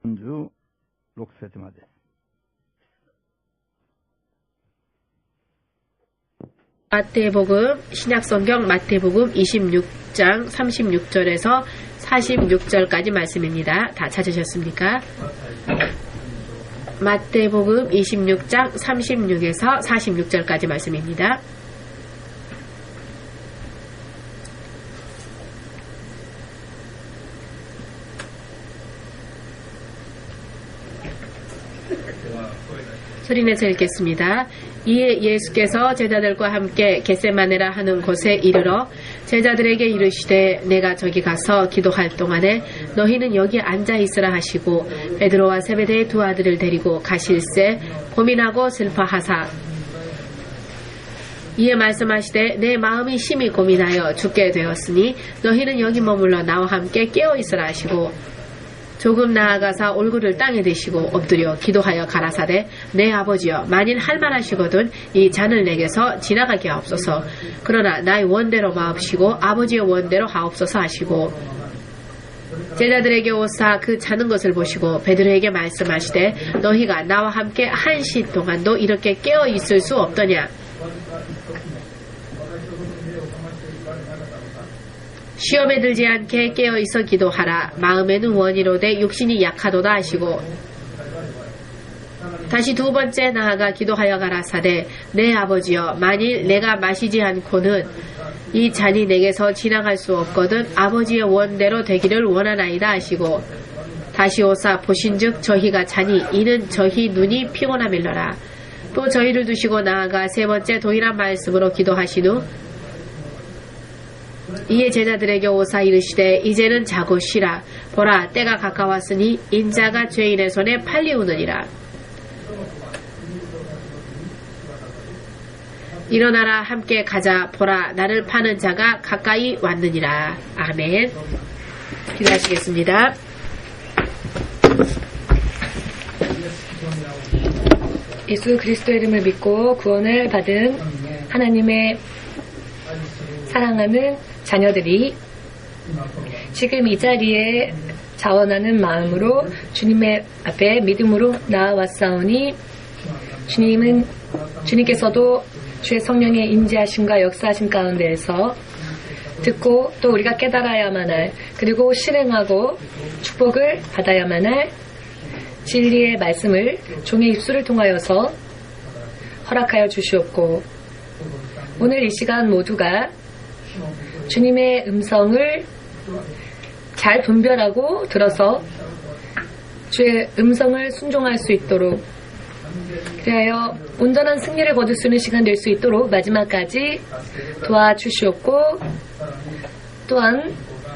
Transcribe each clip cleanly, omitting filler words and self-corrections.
주 6節まで。 마태복음 신약성경 마태복음 26장 36절에서 46절까지 말씀입니다. 다 찾으셨습니까? 마태복음 26장 36에서 46절까지 말씀입니다. 소리내서 읽겠습니다. 이에 예수께서 제자들과 함께 겟세마네라 하는 곳에 이르러 제자들에게 이르시되 내가 저기 가서 기도할 동안에 너희는 여기 앉아 있으라 하시고 베드로와 세베대의 두 아들을 데리고 가실새 고민하고 슬퍼하사 이에 말씀하시되 내 마음이 심히 고민하여 죽게 되었으니 너희는 여기 머물러 나와 함께 깨어 있으라 하시고 조금 나아가사 얼굴을 땅에 대시고 엎드려 기도하여 가라사대 내 아버지여 만일 할만하시거든 이 잔을 내게서 지나가게 하옵소서. 그러나 나의 원대로 마옵시고 아버지의 원대로 하옵소서 하시고 제자들에게 오사 그 자는 것을 보시고 베드로에게 말씀하시되 너희가 나와 함께 한 시 동안도 이렇게 깨어 있을 수 없더냐. 시험에 들지 않게 깨어있어 기도하라. 마음에는 원이로되 육신이 약하도다 하시고 다시 두 번째 나아가 기도하여 가라사대 내 아버지여 만일 내가 마시지 않고는 이 잔이 내게서 지나갈 수 없거든 아버지의 원대로 되기를 원하나이다 하시고 다시 오사 보신즉 저희가 자니 이는 저희 눈이 피곤함일러라. 또 저희를 두시고 나아가 세 번째 동일한 말씀으로 기도하신 후 이에 제자들에게 오사 이르시되 이제는 자고 쉬라. 보라 때가 가까웠으니 인자가 죄인의 손에 팔리우느니라. 일어나라 함께 가자. 보라 나를 파는 자가 가까이 왔느니라. 아멘. 기도하시겠습니다. 예수 그리스도의 이름을 믿고 구원을 받은 하나님의 사랑하는 자녀들이 지금 이 자리에 자원하는 마음으로 주님의 앞에 믿음으로 나아왔사오니 주님께서도 주의 성령의 인지하심과 역사하심 가운데에서 듣고 또 우리가 깨달아야만 할 그리고 실행하고 축복을 받아야만 할 진리의 말씀을 종의 입술을 통하여서 허락하여 주시옵고 오늘 이 시간 모두가 주님의 음성을 잘 분별하고 들어서 주의 음성을 순종할 수 있도록 그리하여 온전한 승리를 거둘 수 있는 시간 될 수 있도록 마지막까지 도와주시옵고 또한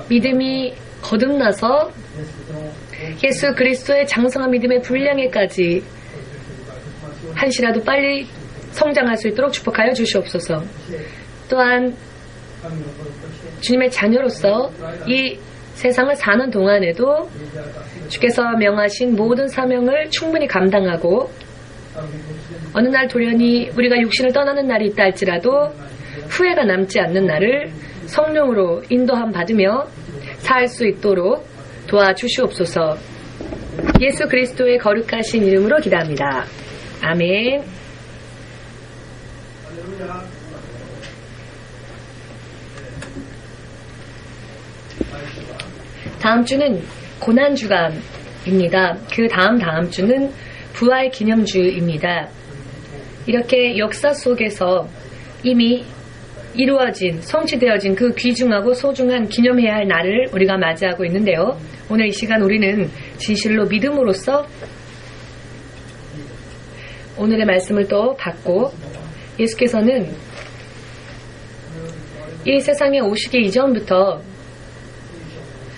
믿음이 거듭나서 예수 그리스도의 장성한 믿음의 분량에까지 한시라도 빨리 성장할 수 있도록 축복하여 주시옵소서. 또한 주님의 자녀로서 이 세상을 사는 동안에도 주께서 명하신 모든 사명을 충분히 감당하고 어느 날 돌연히 우리가 육신을 떠나는 날이 있다 할지라도 후회가 남지 않는 날을 성령으로 인도함 받으며 살 수 있도록 도와주시옵소서. 예수 그리스도의 거룩하신 이름으로 기도합니다. 아멘. 다음 주는 고난주간입니다. 그 다음 주는 부활 기념주입니다. 이렇게 역사 속에서 이미 이루어진, 성취되어진 그 귀중하고 소중한 기념해야 할 날을 우리가 맞이하고 있는데요. 오늘 이 시간 우리는 진실로 믿음으로써 오늘의 말씀을 또 받고 예수께서는 이 세상에 오시기 이전부터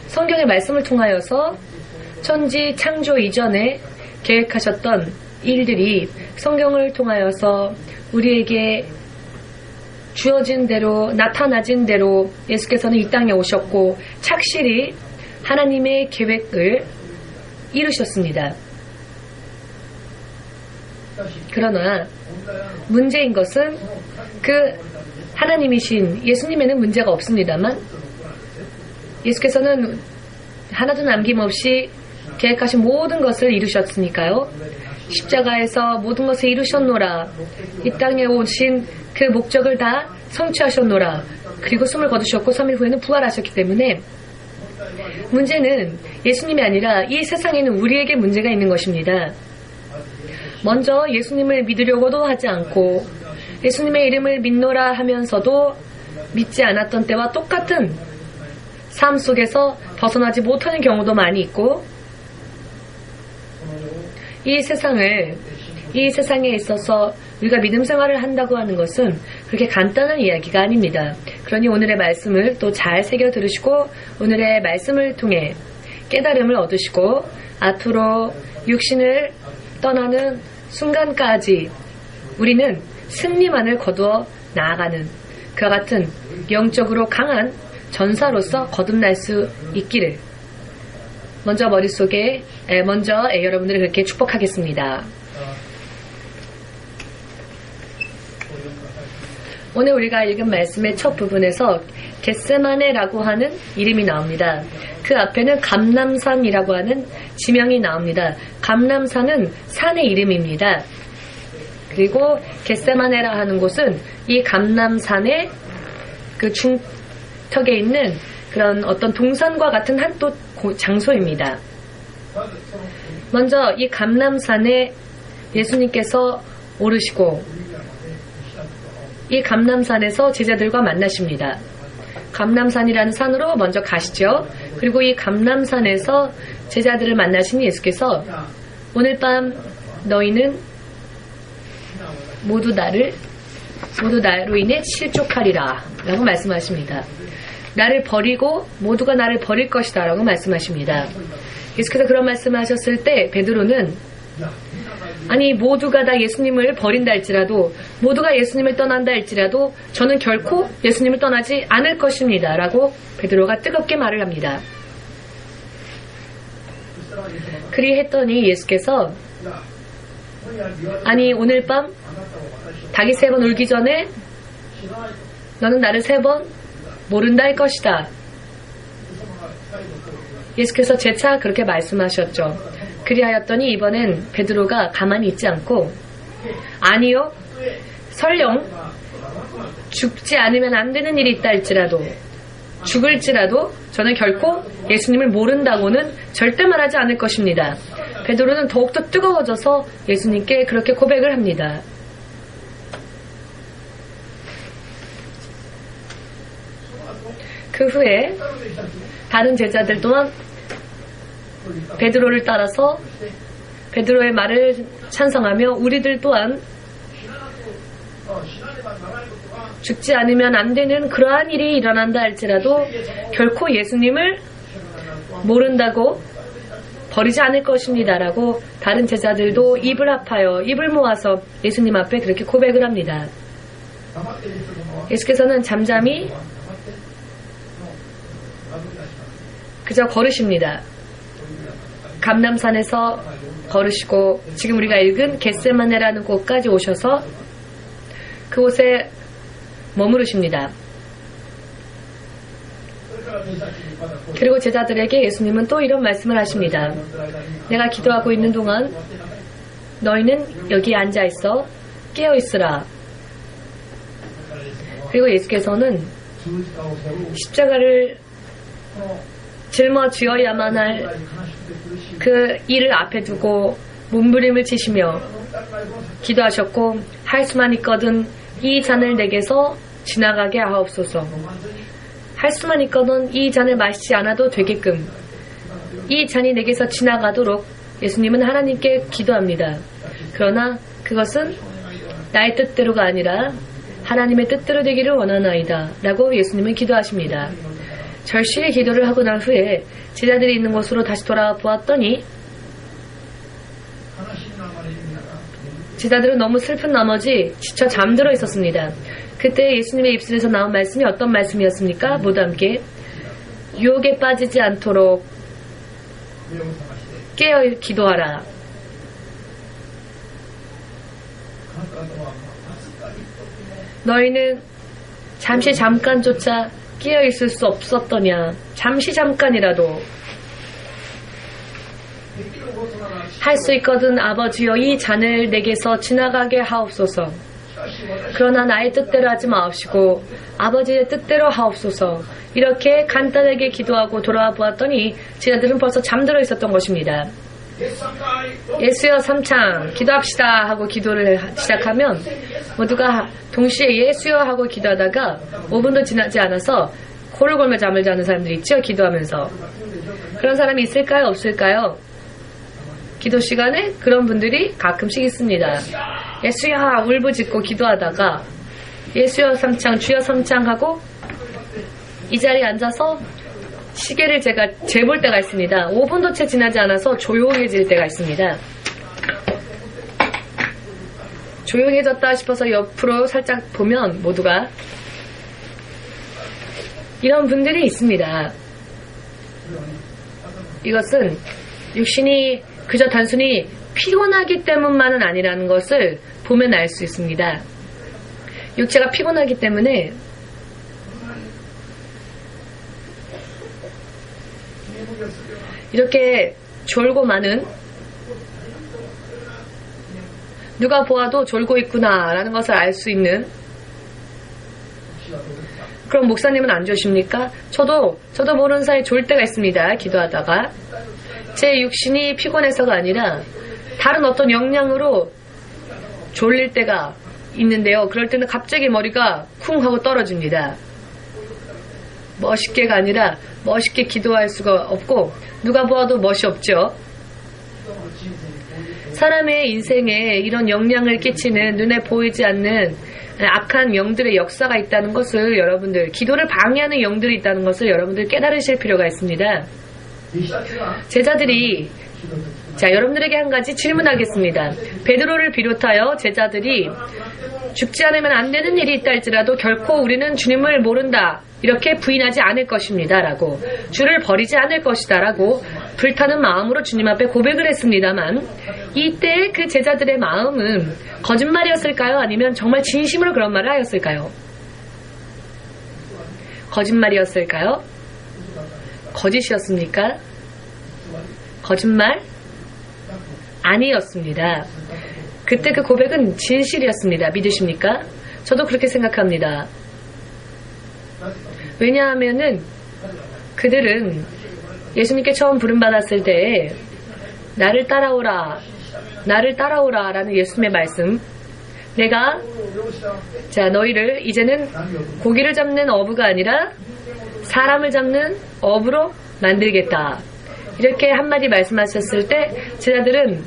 성경의 말씀을 통하여서 천지 창조 이전에 계획하셨던 일들이 성경을 통하여서 우리에게 주어진 대로 나타나진 대로 예수께서는 이 땅에 오셨고 착실히 하나님의 계획을 이루셨습니다. 그러나 문제인 것은 그 하나님이신 예수님에는 문제가 없습니다만 예수께서는 하나도 남김없이 계획하신 모든 것을 이루셨으니까요. 십자가에서 모든 것을 이루셨노라. 이 땅에 오신 그 목적을 다 성취하셨노라. 그리고 숨을 거두셨고 3일 후에는 부활하셨기 때문에 문제는 예수님이 아니라 이 세상에는 우리에게 문제가 있는 것입니다. 먼저 예수님을 믿으려고도 하지 않고 예수님의 이름을 믿노라 하면서도 믿지 않았던 때와 똑같은 삶 속에서 벗어나지 못하는 경우도 많이 있고, 이 세상에 있어서 우리가 믿음 생활을 한다고 하는 것은 그렇게 간단한 이야기가 아닙니다. 그러니 오늘의 말씀을 또 잘 새겨 들으시고 오늘의 말씀을 통해 깨달음을 얻으시고 앞으로 육신을 떠나는 순간까지 우리는 승리만을 거두어 나아가는 그와 같은 영적으로 강한 전사로서 거듭날 수 있기를 먼저 여러분들을 그렇게 축복하겠습니다. 오늘 우리가 읽은 말씀의 첫 부분에서 겟세마네라고 하는 이름이 나옵니다. 그 앞에는 감람산이라고 하는 지명이 나옵니다. 감람산은 산의 이름입니다. 그리고 겟세마네라 하는 곳은 이 감람산의 그 중턱에 있는 그런 어떤 동산과 같은 한 또 장소입니다. 먼저 이 감람산에 예수님께서 오르시고 이 감람산에서 제자들과 만나십니다. 감람산이라는 산으로 먼저 가시죠. 그리고 이 감람산에서 제자들을 만나신 예수께서 오늘 밤 너희는 모두 나로 인해 실족하리라 라고 말씀하십니다. 나를 버리고 모두가 나를 버릴 것이다 라고 말씀하십니다. 예수께서 그런 말씀을 하셨을 때 베드로는 아니 모두가 다 예수님을 버린다 할지라도 모두가 예수님을 떠난다 할지라도 저는 결코 예수님을 떠나지 않을 것입니다 라고 베드로가 뜨겁게 말을 합니다. 그리했더니 예수께서 아니 오늘 밤 닭이 3번 울기 전에 너는 나를 3번 모른다 할 것이다. 예수께서 재차 그렇게 말씀하셨죠. 그리하였더니 이번엔 베드로가 가만히 있지 않고 아니요 설령 죽지 않으면 안 되는 일이 있다 할지라도 죽을지라도 저는 결코 예수님을 모른다고는 절대 말하지 않을 것입니다. 베드로는 더욱더 뜨거워져서 예수님께 그렇게 고백을 합니다. 그 후에 다른 제자들 또한 베드로를 따라서 베드로의 말을 찬성하며 우리들 또한 죽지 않으면 안 되는 그러한 일이 일어난다 할지라도 결코 예수님을 모른다고 버리지 않을 것입니다 라고 다른 제자들도 입을 합하여 입을 모아서 예수님 앞에 그렇게 고백을 합니다. 예수께서는 잠잠히 그저 걸으십니다. 감람산에서 걸으시고 지금 우리가 읽은 겟세마네라는 곳까지 오셔서 그곳에 머무르십니다. 그리고 제자들에게 예수님은 또 이런 말씀을 하십니다. 내가 기도하고 있는 동안 너희는 여기 앉아있어 깨어있으라. 그리고 예수께서는 십자가를 짊어지어야만 할 그 일을 앞에 두고 몸부림을 치시며 기도하셨고 할 수만 있거든 이 잔을 내게서 지나가게 하옵소서. 할 수만 있거든 이 잔을 마시지 않아도 되게끔 이 잔이 내게서 지나가도록 예수님은 하나님께 기도합니다. 그러나 그것은 나의 뜻대로가 아니라 하나님의 뜻대로 되기를 원하나이다 라고 예수님은 기도하십니다. 절실히 기도를 하고 난 후에 제자들이 있는 곳으로 다시 돌아와 보았더니 제자들은 너무 슬픈 나머지 지쳐 잠들어 있었습니다. 그때 예수님의 입술에서 나온 말씀이 어떤 말씀이었습니까? 모두 함께 유혹에 빠지지 않도록 깨어 기도하라. 너희는 잠깐조차 깨어 있을 수 없었더냐. 잠깐이라도 할 수 있거든 아버지여 이 잔을 내게서 지나가게 하옵소서. 그러나 나의 뜻대로 하지 마옵시고 아버지의 뜻대로 하옵소서. 이렇게 간단하게 기도하고 돌아와 보았더니 제자들은 벌써 잠들어 있었던 것입니다. 예수여 삼창 기도합시다 하고 기도를 시작하면 모두가 동시에 예수여 하고 기도하다가 5분도 지나지 않아서 코를 골며 잠을 자는 사람들이 있죠. 기도하면서. 그런 사람이 있을까요? 없을까요? 기도 시간에 그런 분들이 가끔씩 있습니다. 예수야 울부짖고 기도하다가 예수여 삼창 주여 삼창 하고 이 자리에 앉아서 시계를 제가 재볼 때가 있습니다. 5분도 채 지나지 않아서 조용해질 때가 있습니다. 조용해졌다 싶어서 옆으로 살짝 보면 모두가 이런 분들이 있습니다. 이것은 육신이 그저 단순히 피곤하기 때문만은 아니라는 것을 보면 알 수 있습니다. 육체가 피곤하기 때문에 이렇게 졸고 많은 누가 보아도 졸고 있구나 라는 것을 알 수 있는 그럼 목사님은 안 조십니까? 저도 모르는 사이에 졸 때가 있습니다. 기도하다가 제 육신이 피곤해서가 아니라 다른 어떤 영향으로 졸릴 때가 있는데요. 그럴 때는 갑자기 머리가 쿵 하고 떨어집니다. 멋있게가 아니라 멋있게 기도할 수가 없고 누가 보아도 멋이 없죠. 사람의 인생에 이런 영향을 끼치는 눈에 보이지 않는 악한 영들의 역사가 있다는 것을 여러분들, 기도를 방해하는 영들이 있다는 것을 여러분들 깨달으실 필요가 있습니다. 제자들이 자 여러분들에게 한 가지 질문하겠습니다. 베드로를 비롯하여 제자들이 죽지 않으면 안 되는 일이 있다 할지라도 결코 우리는 주님을 모른다 이렇게 부인하지 않을 것입니다 라고 주를 버리지 않을 것이다 라고 불타는 마음으로 주님 앞에 고백을 했습니다만 이때 그 제자들의 마음은 거짓말이었을까요? 아니면 정말 진심으로 그런 말을 하였을까요? 거짓말이었을까요? 거짓이었습니까? 거짓말? 아니었습니다. 그때 그 고백은 진실이었습니다. 믿으십니까? 저도 그렇게 생각합니다. 왜냐하면은 그들은 예수님께 처음 부름받았을 때 나를 따라오라 라는 예수님의 말씀 내가 자 너희를 이제는 고기를 잡는 어부가 아니라 사람을 잡는 어부로 만들겠다 이렇게 한마디 말씀하셨을 때 제자들은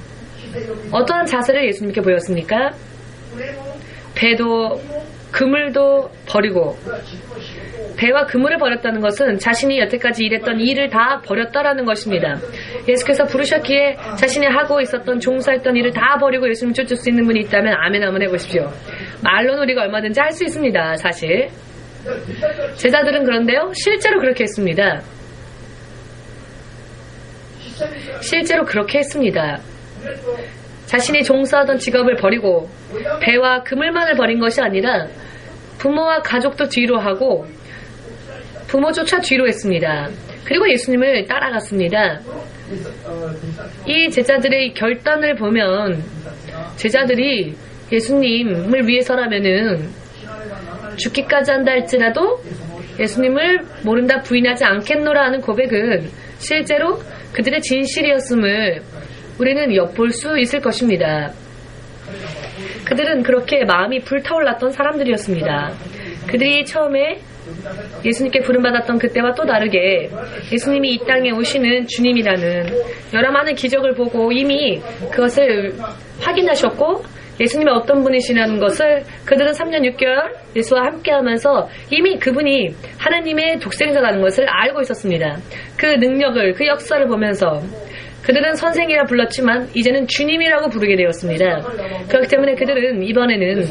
어떠한 자세를 예수님께 보였습니까? 배도 그물도 버리고 배와 그물을 버렸다는 것은 자신이 여태까지 일했던 일을 다 버렸다라는 것입니다. 예수께서 부르셨기에 자신이 하고 있었던 종사했던 일을 다 버리고 예수님 쫓을 수 있는 분이 있다면 아멘 한번 해보십시오. 말로는 우리가 얼마든지 할 수 있습니다. 사실 제자들은 그런데요 실제로 그렇게 했습니다. 실제로 그렇게 했습니다. 자신이 종사하던 직업을 버리고 배와 그물만을 버린 것이 아니라 부모와 가족도 뒤로 하고 부모조차 뒤로 했습니다. 그리고 예수님을 따라갔습니다. 이 제자들의 결단을 보면 제자들이 예수님을 위해서라면은 죽기까지 한다 할지라도 예수님을 모른다 부인하지 않겠노라 하는 고백은 실제로 그들의 진실이었음을 우리는 엿볼 수 있을 것입니다. 그들은 그렇게 마음이 불타올랐던 사람들이었습니다. 그들이 처음에 예수님께 부름받았던 그때와 또 다르게 예수님이 이 땅에 오시는 주님이라는 여러 많은 기적을 보고 이미 그것을 확인하셨고 예수님이 어떤 분이시라는 것을 그들은 3년 6개월 예수와 함께하면서 이미 그분이 하나님의 독생자라는 것을 알고 있었습니다. 그 능력을, 그 역사를 보면서 그들은 선생이라 불렀지만 이제는 주님이라고 부르게 되었습니다. 그렇기 때문에 그들은 이번에는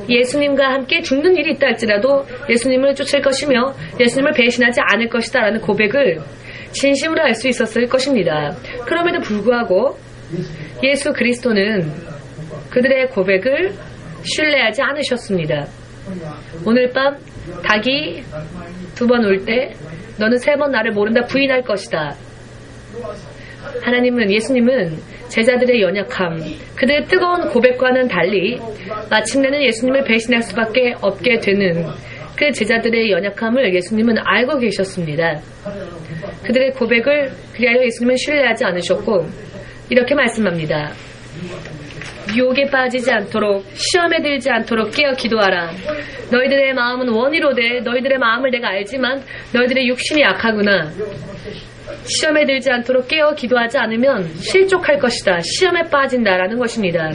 예수님과 함께 죽는 일이 있다 할지라도 예수님을 쫓을 것이며 예수님을 배신하지 않을 것이다 라는 고백을 진심으로 할 수 있었을 것입니다. 그럼에도 불구하고 예수 그리스도는 그들의 고백을 신뢰하지 않으셨습니다. 오늘 밤 닭이 2번 울 때 너는 3번 나를 모른다 부인할 것이다. 하나님은, 예수님은 제자들의 연약함, 그들의 뜨거운 고백과는 달리 마침내는 예수님을 배신할 수밖에 없게 되는 그 제자들의 연약함을 예수님은 알고 계셨습니다. 그들의 고백을 그리하여 예수님은 신뢰하지 않으셨고 이렇게 말씀합니다. 유혹에 빠지지 않도록, 시험에 들지 않도록 깨어 기도하라. 너희들의 마음은 원이로되 너희들의 마음을 내가 알지만 너희들의 육신이 약하구나. 시험에 들지 않도록 깨어 기도하지 않으면 실족할 것이다. 시험에 빠진다라는 것입니다.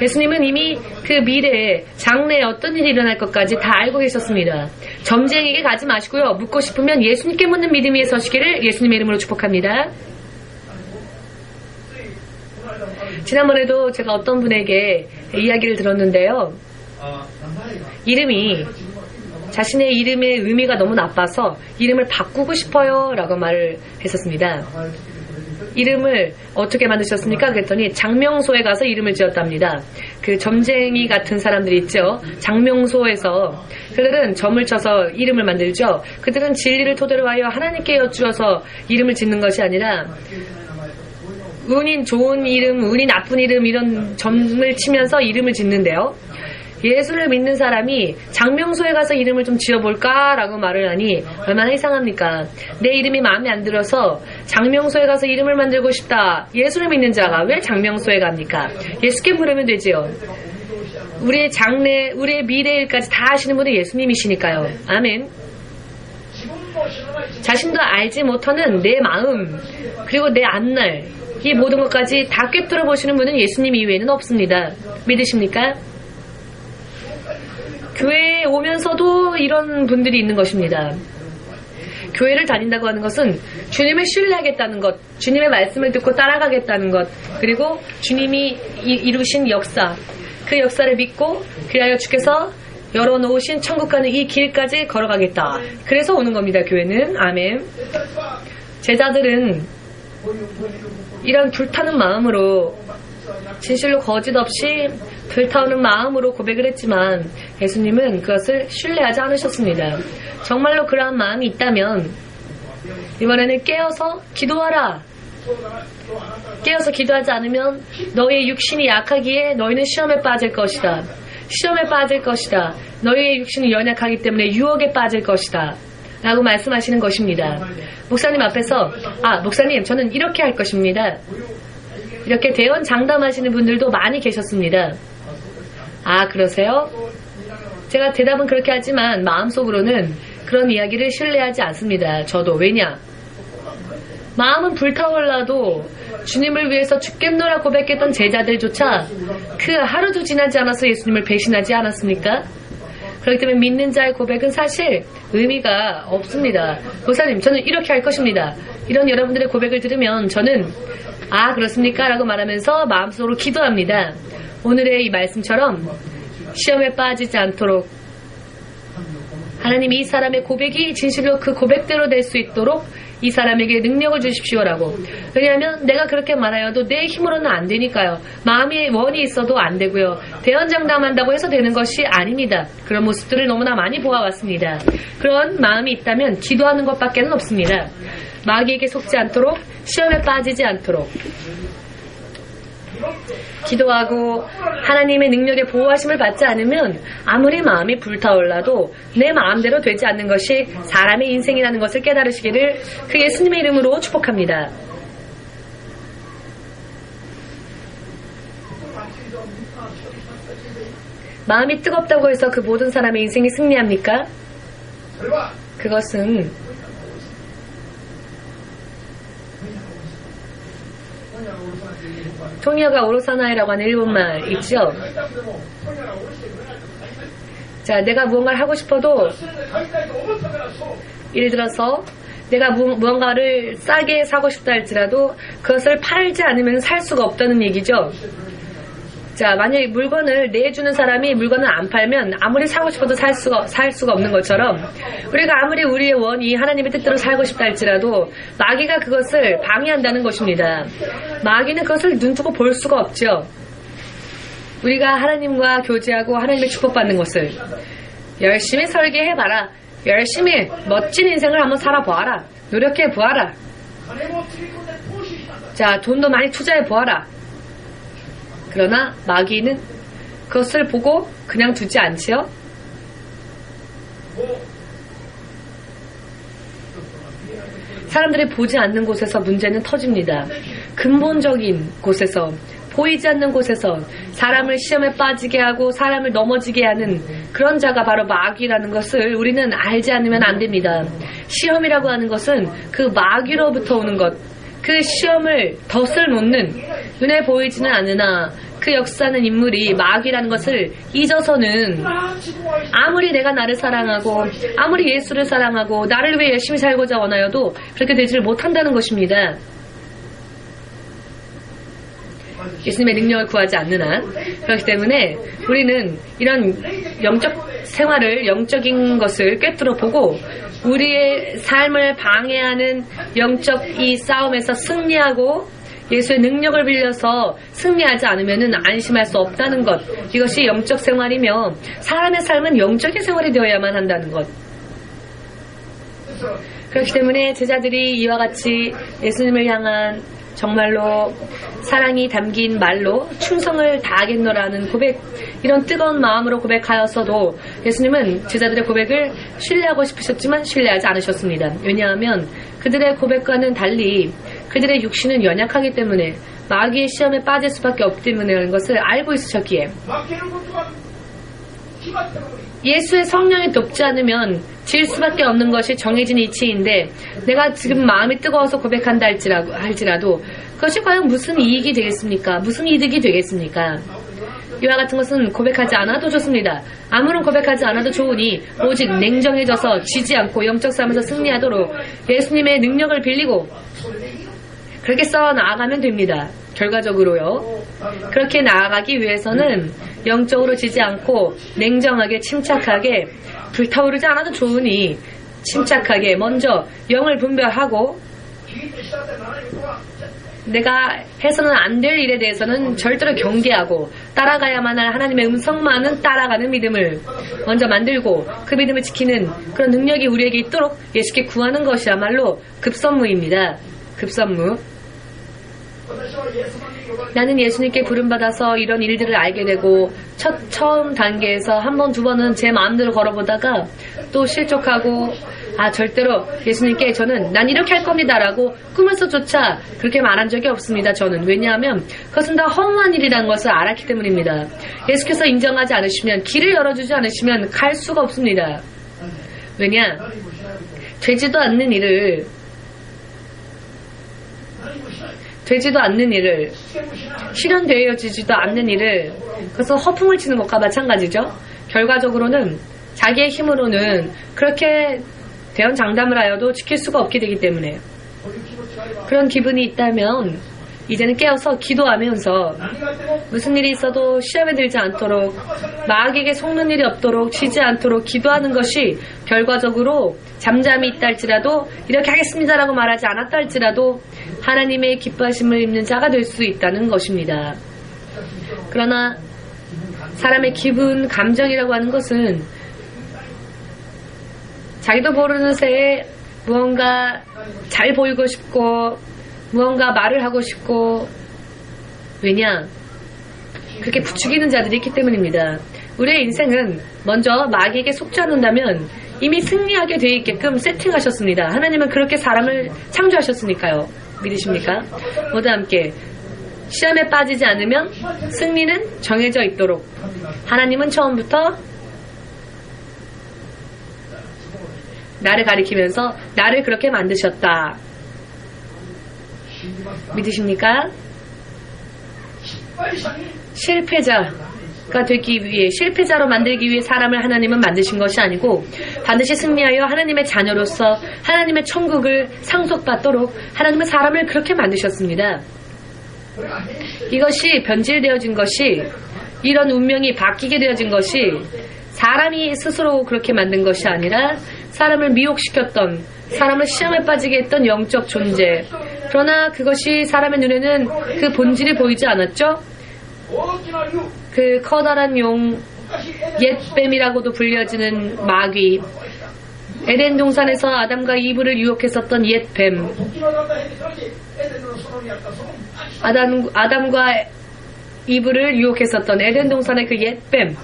예수님은 이미 그 미래에 장래에 어떤 일이 일어날 것까지 다 알고 계셨습니다. 점쟁이에게 가지 마시고요. 묻고 싶으면 예수님께 묻는 믿음 위에 서시기를 예수님의 이름으로 축복합니다. 지난번에도 제가 어떤 분에게 이야기를 들었는데요. 자신의 이름의 의미가 너무 나빠서 이름을 바꾸고 싶어요 라고 말을 했었습니다. 이름을 어떻게 만드셨습니까? 그랬더니 장명소에 가서 이름을 지었답니다. 그 점쟁이 같은 사람들이 있죠. 장명소에서 그들은 점을 쳐서 이름을 만들죠. 그들은 진리를 토대로 하여 하나님께 여쭈어서 이름을 짓는 것이 아니라 운이 좋은 이름, 운이 나쁜 이름 이런 점을 치면서 이름을 짓는데요. 예수를 믿는 사람이 장명소에 가서 이름을 좀 지어볼까? 라고 말을 하니 얼마나 이상합니까? 내 이름이 마음에 안 들어서 장명소에 가서 이름을 만들고 싶다. 예수를 믿는 자가 왜 장명소에 갑니까? 예수께 물으면 되지요. 우리의 장래, 우리의 미래일까지 다 아시는 분은 예수님이시니까요. 아멘. 자신도 알지 못하는 내 마음, 그리고 내 앞날, 이 모든 것까지 다 꿰뚫어 보시는 분은 예수님 이외에는 없습니다. 믿으십니까? 교회에 오면서도 이런 분들이 있는 것입니다. 교회를 다닌다고 하는 것은 주님을 신뢰하겠다는 것, 주님의 말씀을 듣고 따라가겠다는 것, 그리고 주님이 이루신 역사, 그 역사를 믿고 그리하여 주께서 열어놓으신 천국 가는 이 길까지 걸어가겠다. 그래서 오는 겁니다. 교회는. 아멘. 제자들은 이런 불타는 마음으로 진실로 거짓 없이 불타오는 마음으로 고백을 했지만 예수님은 그것을 신뢰하지 않으셨습니다. 정말로 그러한 마음이 있다면 이번에는 깨어서 기도하라. 깨어서 기도하지 않으면 너희의 육신이 약하기에 너희는 시험에 빠질 것이다. 시험에 빠질 것이다. 너희의 육신이 연약하기 때문에 유혹에 빠질 것이다. 라고 말씀하시는 것입니다. 목사님 앞에서 목사님 저는 이렇게 할 것입니다. 이렇게 대언 장담하시는 분들도 많이 계셨습니다. 그러세요? 제가 대답은 그렇게 하지만 마음속으로는 그런 이야기를 신뢰하지 않습니다. 저도. 왜냐? 마음은 불타올라도 주님을 위해서 죽겠노라 고백했던 제자들조차 그 하루도 지나지 않아서 예수님을 배신하지 않았습니까? 그렇기 때문에 믿는 자의 고백은 사실 의미가 없습니다. 목사님 저는 이렇게 할 것입니다. 이런 여러분들의 고백을 들으면 저는 그렇습니까? 라고 말하면서 마음속으로 기도합니다. 오늘의 이 말씀처럼 시험에 빠지지 않도록 하나님이 이 사람의 고백이 진실로 그 고백대로 될 수 있도록 이 사람에게 능력을 주십시오라고. 왜냐하면 내가 그렇게 말하여도 내 힘으로는 안 되니까요. 마음의 원이 있어도 안 되고요. 대언장담한다고 해서 되는 것이 아닙니다. 그런 모습들을 너무나 많이 보아왔습니다. 그런 마음이 있다면 기도하는 것밖에는 없습니다. 마귀에게 속지 않도록, 시험에 빠지지 않도록 기도하고 하나님의 능력의 보호하심을 받지 않으면 아무리 마음이 불타올라도 내 마음대로 되지 않는 것이 사람의 인생이라는 것을 깨달으시기를 그 예수님의 이름으로 축복합니다. 마음이 뜨겁다고 해서 그 모든 사람의 인생이 승리합니까? 그것은 토니아가 오로사나이라고 하는 일본말 있죠? 자, 내가 무언가를 하고 싶어도 예를 들어서 내가 무언가를 싸게 사고 싶다 할지라도 그것을 팔지 않으면 살 수가 없다는 얘기죠. 자, 만약에 물건을 내주는 사람이 물건을 안 팔면 아무리 사고 싶어도 살 수가 없는 것처럼 우리가 아무리 우리의 원이 하나님의 뜻대로 살고 싶다 할지라도 마귀가 그것을 방해한다는 것입니다. 마귀는 그것을 눈두고 볼 수가 없죠. 우리가 하나님과 교제하고 하나님의 축복받는 것을 열심히 설계해봐라. 열심히 멋진 인생을 한번 살아보아라. 노력해보아라. 자, 돈도 많이 투자해 보아라. 그러나 마귀는 그것을 보고 그냥 두지 않지요. 사람들이 보지 않는 곳에서 문제는 터집니다. 근본적인 곳에서, 보이지 않는 곳에서 사람을 시험에 빠지게 하고 사람을 넘어지게 하는 그런 자가 바로 마귀라는 것을 우리는 알지 않으면 안 됩니다. 시험이라고 하는 것은 그 마귀로부터 오는 것, 그 시험을 덫을 놓는, 눈에 보이지는 않으나 그 역사하는 인물이 마귀라는 것을 잊어서는 아무리 내가 나를 사랑하고 아무리 예수를 사랑하고 나를 위해 열심히 살고자 원하여도 그렇게 되지를 못한다는 것입니다. 예수님의 능력을 구하지 않는 한. 그렇기 때문에 우리는 이런 영적 생활을, 영적인 것을 꿰뚫어 보고 우리의 삶을 방해하는 영적 이 싸움에서 승리하고 예수의 능력을 빌려서 승리하지 않으면 안심할 수 없다는 것. 이것이 영적 생활이며 사람의 삶은 영적인 생활이 되어야만 한다는 것. 그렇기 때문에 제자들이 이와 같이 예수님을 향한 정말로 사랑이 담긴 말로 충성을 다하겠노라는 고백, 이런 뜨거운 마음으로 고백하였어도 예수님은 제자들의 고백을 신뢰하고 싶으셨지만 신뢰하지 않으셨습니다. 왜냐하면 그들의 고백과는 달리 그들의 육신은 연약하기 때문에 마귀의 시험에 빠질 수밖에 없기 때문에 것을 알고 있으셨기에 예수의 성령이 돕지 않으면 질 수밖에 없는 것이 정해진 이치인데 내가 지금 마음이 뜨거워서 고백한다 할지라도 그것이 과연 무슨 이익이 되겠습니까? 무슨 이득이 되겠습니까? 이와 같은 것은 고백하지 않아도 좋습니다. 아무런 고백하지 않아도 좋으니 오직 냉정해져서 지지 않고 영적 싸움에서 승리하도록 예수님의 능력을 빌리고 그렇게 싸워 나아가면 됩니다. 결과적으로요. 그렇게 나아가기 위해서는 영적으로 지지 않고 냉정하게 침착하게 불타오르지 않아도 좋으니 침착하게 먼저 영을 분별하고 내가 해서는 안 될 일에 대해서는 절대로 경계하고 따라가야만 할 하나님의 음성만은 따라가는 믿음을 먼저 만들고 그 믿음을 지키는 그런 능력이 우리에게 있도록 예수께 구하는 것이야말로 급선무입니다. 급선무. 나는 예수님께 부름받아서 이런 일들을 알게 되고 처음 단계에서 한 번, 두 번은 제 마음대로 걸어보다가 또 실족하고 절대로 예수님께 저는 난 이렇게 할 겁니다 라고 꿈에서조차 그렇게 말한 적이 없습니다. 저는. 왜냐하면 그것은 다 허무한 일이라는 것을 알았기 때문입니다. 예수께서 인정하지 않으시면, 길을 열어주지 않으시면 갈 수가 없습니다. 왜냐? 되지도 않는 일을 실현되어지지도 않는 일을 그래서 허풍을 치는 것과 마찬가지죠. 결과적으로는 자기의 힘으로는 그렇게 대언장담을 하여도 지킬 수가 없게 되기 때문에 그런 기분이 있다면 이제는 깨어서 기도하면서 무슨 일이 있어도 시험에 들지 않도록 마귀에게 속는 일이 없도록 지지 않도록 기도하는 것이 결과적으로 잠잠히 있다 할지라도 이렇게 하겠습니다라고 말하지 않았다 할지라도 하나님의 기뻐하심을 입는 자가 될 수 있다는 것입니다. 그러나 사람의 기분, 감정이라고 하는 것은 자기도 모르는 새에 무언가 잘 보이고 싶고 무언가 말을 하고 싶고 왜냐? 그렇게 부추기는 자들이 있기 때문입니다. 우리의 인생은 먼저 마귀에게 속지 않는다면 이미 승리하게 되어 있게끔 세팅하셨습니다. 하나님은 그렇게 사람을 창조하셨으니까요. 믿으십니까? 모두 함께 시험에 빠지지 않으면 승리는 정해져 있도록 하나님은 처음부터 나를 가리키면서 나를 그렇게 만드셨다. 믿으십니까? 실패자가 되기 위해, 실패자로 만들기 위해 사람을 하나님은 만드신 것이 아니고 반드시 승리하여 하나님의 자녀로서 하나님의 천국을 상속받도록 하나님은 사람을 그렇게 만드셨습니다. 이것이 변질되어진 것이, 이런 운명이 바뀌게 되어진 것이 사람이 스스로 그렇게 만든 것이 아니라 사람을 미혹시켰던, 사람을 시험에 빠지게 했던 영적 존재. 그러나 그것이 사람의 눈에는 그 본질이 보이지 않았죠? 그 커다란 용, 옛뱀이라고도 불려지는 마귀, 에덴 동산에서 아담과 이브를 유혹했었던 옛뱀, 아담과 이브를 유혹했었던 에덴 동산의 그 옛뱀,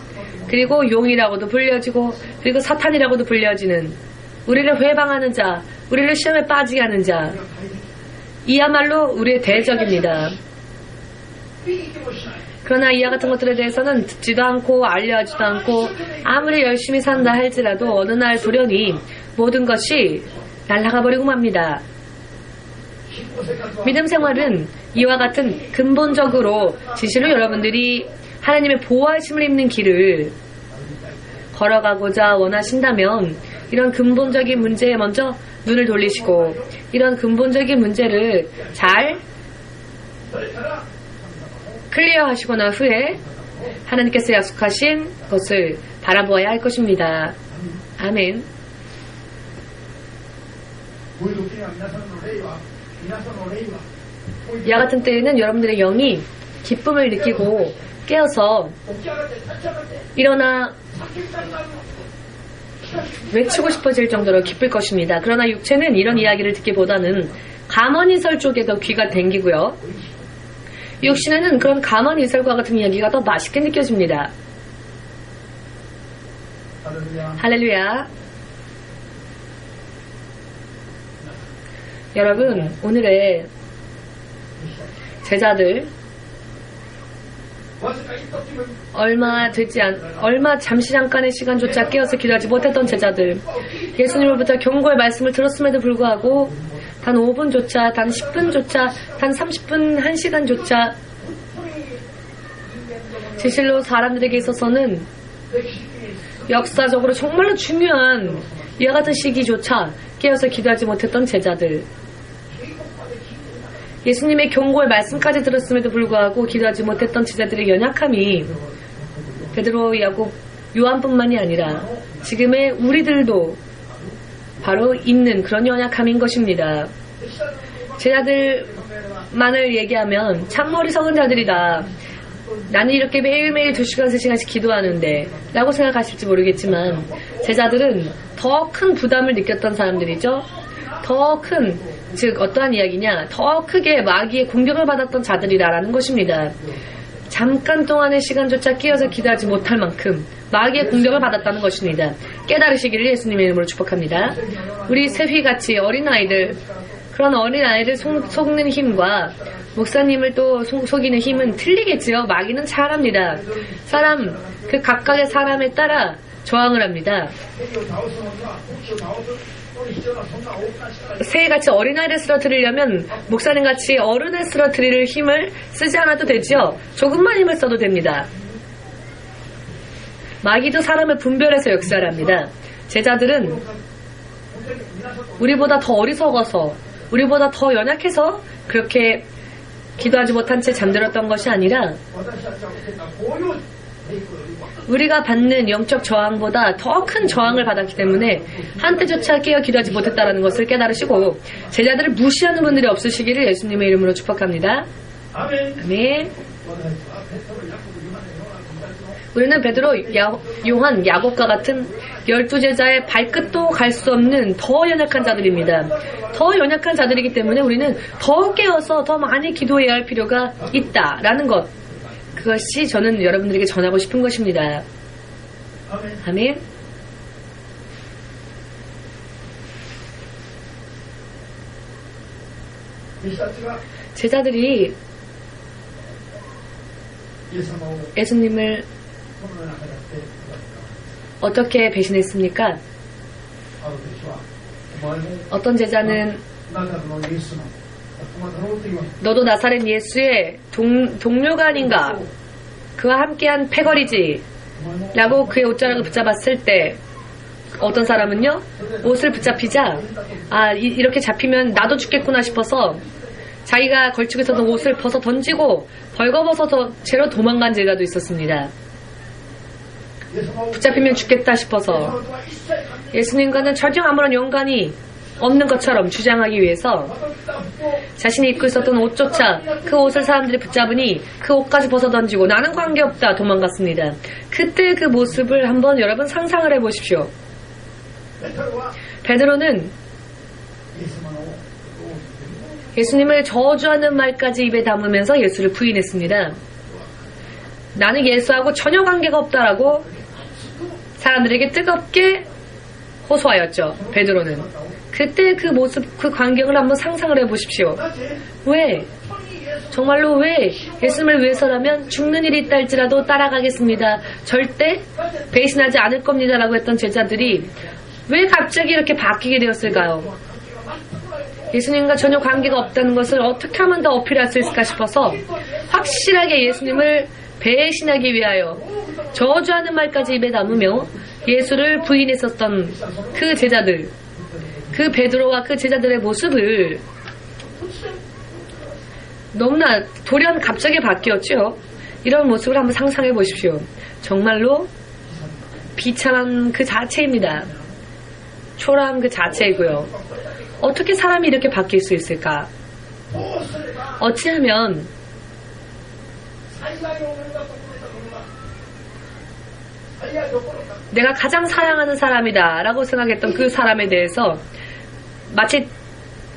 그리고 용이라고도 불려지고, 그리고 사탄이라고도 불려지는, 우리를 회방하는 자, 우리를 시험에 빠지게 하는 자, 이야말로 우리의 대적입니다. 그러나 이와 같은 것들에 대해서는 듣지도 않고 알려하지도 않고 아무리 열심히 산다 할지라도 어느 날 돌연히 모든 것이 날아가 버리고 맙니다. 믿음 생활은 이와 같은 근본적으로 진실로 여러분들이 하나님의 보호하심을 입는 길을 걸어가고자 원하신다면 이런 근본적인 문제에 먼저 눈을 돌리시고 이런 근본적인 문제를 잘 클리어하시고 난 후에 하나님께서 약속하신 것을 바라보아야 할 것입니다. 아멘. 이와 같은 때에는 여러분들의 영이 기쁨을 느끼고 깨어서 일어나 외치고 싶어질 정도로 기쁠 것입니다. 그러나 육체는 이런 이야기를 듣기보다는 가만히설 쪽에 더 귀가 댕기고요. 육신에는 그런 가만히설과 같은 이야기가 더 맛있게 느껴집니다. 할렐루야. 여러분, 오늘의 제자들 얼마 잠시 잠깐의 시간조차 깨어서 기도하지 못했던 제자들, 예수님으로부터 경고의 말씀을 들었음에도 불구하고 단 5분조차, 단 10분조차, 단 30분, 1시간조차 진실로 사람들에게 있어서는 역사적으로 정말로 중요한 이와 같은 시기조차 깨어서 기도하지 못했던 제자들, 예수님의 경고의 말씀까지 들었음에도 불구하고 기도하지 못했던 제자들의 연약함이 베드로, 야곱, 요한뿐만이 아니라 지금의 우리들도 바로 있는 그런 연약함인 것입니다. 제자들만을 얘기하면 참 어리석은 자들이다. 나는 이렇게 매일매일 2시간, 3시간씩 기도하는데 라고 생각하실지 모르겠지만 제자들은 더 큰 부담을 느꼈던 사람들이죠. 더 큰, 즉 어떠한 이야기냐, 더 크게 마귀의 공격을 받았던 자들이라는 것입니다. 잠깐 동안의 시간조차 끼어서 기도하지 못할 만큼 마귀의 공격을 받았다는 것입니다. 깨달으시기를 예수님의 이름으로 축복합니다. 우리 세휘같이 어린아이들, 그런 어린아이를 속는 힘과 목사님을 또 속이는 힘은 틀리겠지요. 마귀는 잘합니다. 그 각각의 사람에 따라 저항을 합니다. 새같이 어린아이를 쓰러뜨리려면 목사님같이 어른을 쓰러뜨릴 힘을 쓰지 않아도 되지요. 조금만 힘을 써도 됩니다. 마귀도 사람을 분별해서 역사를 합니다. 제자들은 우리보다 더 어리석어서, 우리보다 더 연약해서 그렇게 기도하지 못한 채 잠들었던 것이 아니라 우리가 받는 영적 저항보다 더 큰 저항을 받았기 때문에 한때조차 깨어 기도하지 못했다는 것을 깨달으시고 제자들을 무시하는 분들이 없으시기를 예수님의 이름으로 축복합니다. 아멘. 우리는 베드로, 요한, 야곱과 같은 12제자의 발끝도 갈 수 없는 더 연약한 자들입니다. 더 연약한 자들이기 때문에 우리는 더 깨어서 더 많이 기도해야 할 필요가 있다라는 것, 그것이 저는 여러분들에게 전하고 싶은 것입니다. 아멘. 제자들이 예수님을 어떻게 배신했습니까? 어떤 제자는 너도 나사렛 예수의 동료가 아닌가? 그와 함께한 패거리지 라고 그의 옷자락을 붙잡았을 때 어떤 사람은요, 옷을 붙잡히자 이렇게 잡히면 나도 죽겠구나 싶어서 자기가 걸치고 있었던 옷을 벗어 던지고 벌거벗어서 채로 도망간 제자도 있었습니다. 붙잡히면 죽겠다 싶어서 예수님과는 전혀 아무런 연관이 없는 것처럼 주장하기 위해서 자신이 입고 있었던 옷조차 그 옷을 사람들이 붙잡으니 그 옷까지 벗어던지고 나는 관계없다 도망갔습니다. 그때 그 모습을 한번 여러분 상상을 해보십시오. 베드로는 예수님을 저주하는 말까지 입에 담으면서 예수를 부인했습니다. 나는 예수하고 전혀 관계가 없다라고 사람들에게 뜨겁게 호소하였죠. 베드로는. 그때 그 모습, 그 광경을 한번 상상을 해보십시오. 왜? 정말로 왜? 예수님을 위해서라면 죽는 일이 있다 할지라도 따라가겠습니다. 절대 배신하지 않을 겁니다. 라고 했던 제자들이 왜 갑자기 이렇게 바뀌게 되었을까요? 예수님과 전혀 관계가 없다는 것을 어떻게 하면 더 어필할 수 있을까 싶어서 확실하게 예수님을 배신하기 위하여 저주하는 말까지 입에 담으며 예수를 부인했었던 그 제자들, 그 베드로와 그 제자들의 모습을 너무나 돌연 갑자기 바뀌었죠. 이런 모습을 한번 상상해 보십시오. 정말로 비참한 그 자체입니다. 초라함 그 자체이고요. 어떻게 사람이 이렇게 바뀔 수 있을까? 어찌하면 내가 가장 사랑하는 사람이다 라고 생각했던 그 사람에 대해서 마치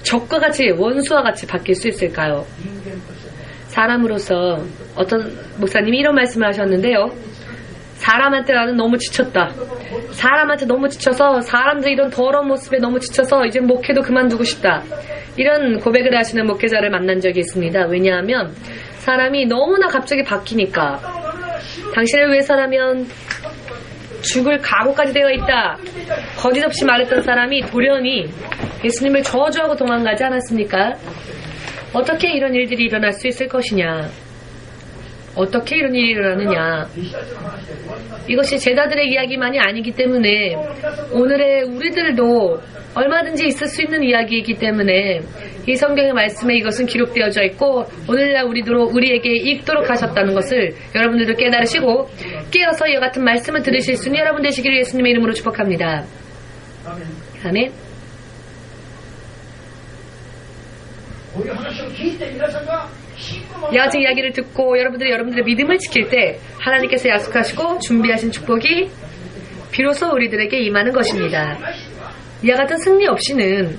적과 같이 원수와 같이 바뀔 수 있을까요? 사람으로서 어떤 목사님이 이런 말씀을 하셨는데요. 사람한테 나는 너무 지쳤다. 사람한테 너무 지쳐서 사람들 이런 더러운 모습에 너무 지쳐서 이제 목회도 그만두고 싶다. 이런 고백을 하시는 목회자를 만난 적이 있습니다. 왜냐하면 사람이 너무나 갑자기 바뀌니까. 당신을 위해서라면 죽을 각오까지 되어 있다. 거짓없이 말했던 사람이 돌연히 예수님을 저주하고 도망가지 않았습니까? 어떻게 이런 일들이 일어날 수 있을 것이냐? 어떻게 이런 일이 일어나느냐? 이것이 제자들의 이야기만이 아니기 때문에 오늘의 우리들도 얼마든지 있을 수 있는 이야기이기 때문에 이 성경의 말씀에 이것은 기록되어져 있고 오늘날 우리에게 읽도록 하셨다는 것을 여러분들도 깨달으시고 깨어서 이와 같은 말씀을 들으실 수 있는 여러분 되시기를 예수님의 이름으로 축복합니다. 아멘. 이와 같은 이야기를 듣고 여러분들의 믿음을 지킬 때 하나님께서 약속하시고 준비하신 축복이 비로소 우리들에게 임하는 것입니다. 이와 같은 승리 없이는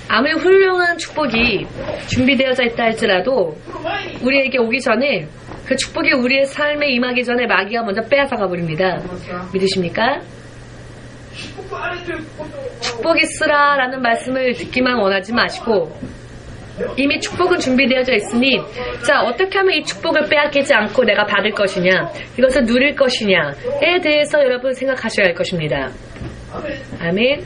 아무리 훌륭한 축복이 준비되어져 있다 할지라도 우리에게 오기 전에 그 축복이 우리의 삶에 임하기 전에 마귀가 먼저 빼앗아가 버립니다. 믿으십니까? 축복 있으라 라는 말씀을 듣기만 원하지 마시고 이미 축복은 준비되어져 있으니 자 어떻게 하면 이 축복을 빼앗기지 않고 내가 받을 것이냐 이것을 누릴 것이냐에 대해서 여러분 생각하셔야 할 것입니다. 아멘.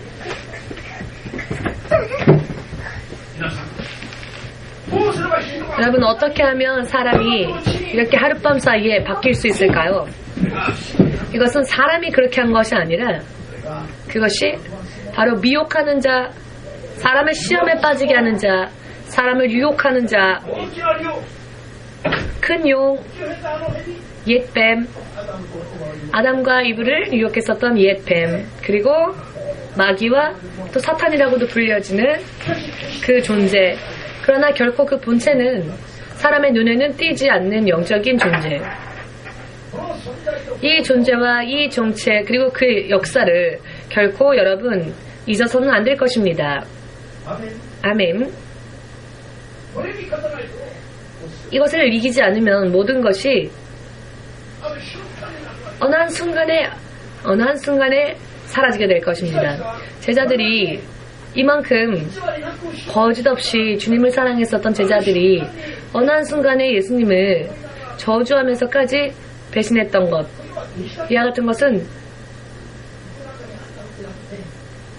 여러분 어떻게 하면 사람이 이렇게 하룻밤 사이에 바뀔 수 있을까요? 이것은 사람이 그렇게 한 것이 아니라 그것이 바로 미혹하는 자, 사람을 시험에 빠지게 하는 자, 사람을 유혹하는 자, 큰 용, 옛뱀, 아담과 이브를 유혹했었던 옛뱀, 그리고 마귀와 또 사탄이라고도 불려지는 그 존재. 그러나 결코 그 본체는 사람의 눈에는 띄지 않는 영적인 존재. 이 존재와 이 정체 그리고 그 역사를 결코 여러분 잊어서는 안 될 것입니다. 아멘. 이것을 이기지 않으면 모든 것이 어느 한 순간에 사라지게 될 것입니다. 제자들이 이만큼 거짓없이 주님을 사랑했었던 제자들이 어느 한순간에 예수님을 저주하면서까지 배신했던 것, 이와 같은 것은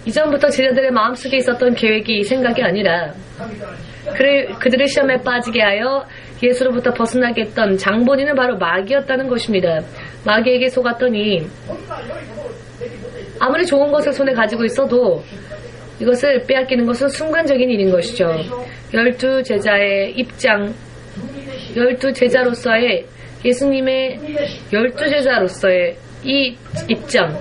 이전부터 제자들의 마음속에 있었던 계획이 생각이 아니라 그들을 시험에 빠지게 하여 예수로부터 벗어나게 했던 장본인은 바로 마귀였다는 것입니다. 마귀에게 속았더니 아무리 좋은 것을 손에 가지고 있어도 이것을 빼앗기는 것은 순간적인 일인 것이죠. 12제자의 입장, 12제자로서의 예수님의 12제자로서의 이 입장,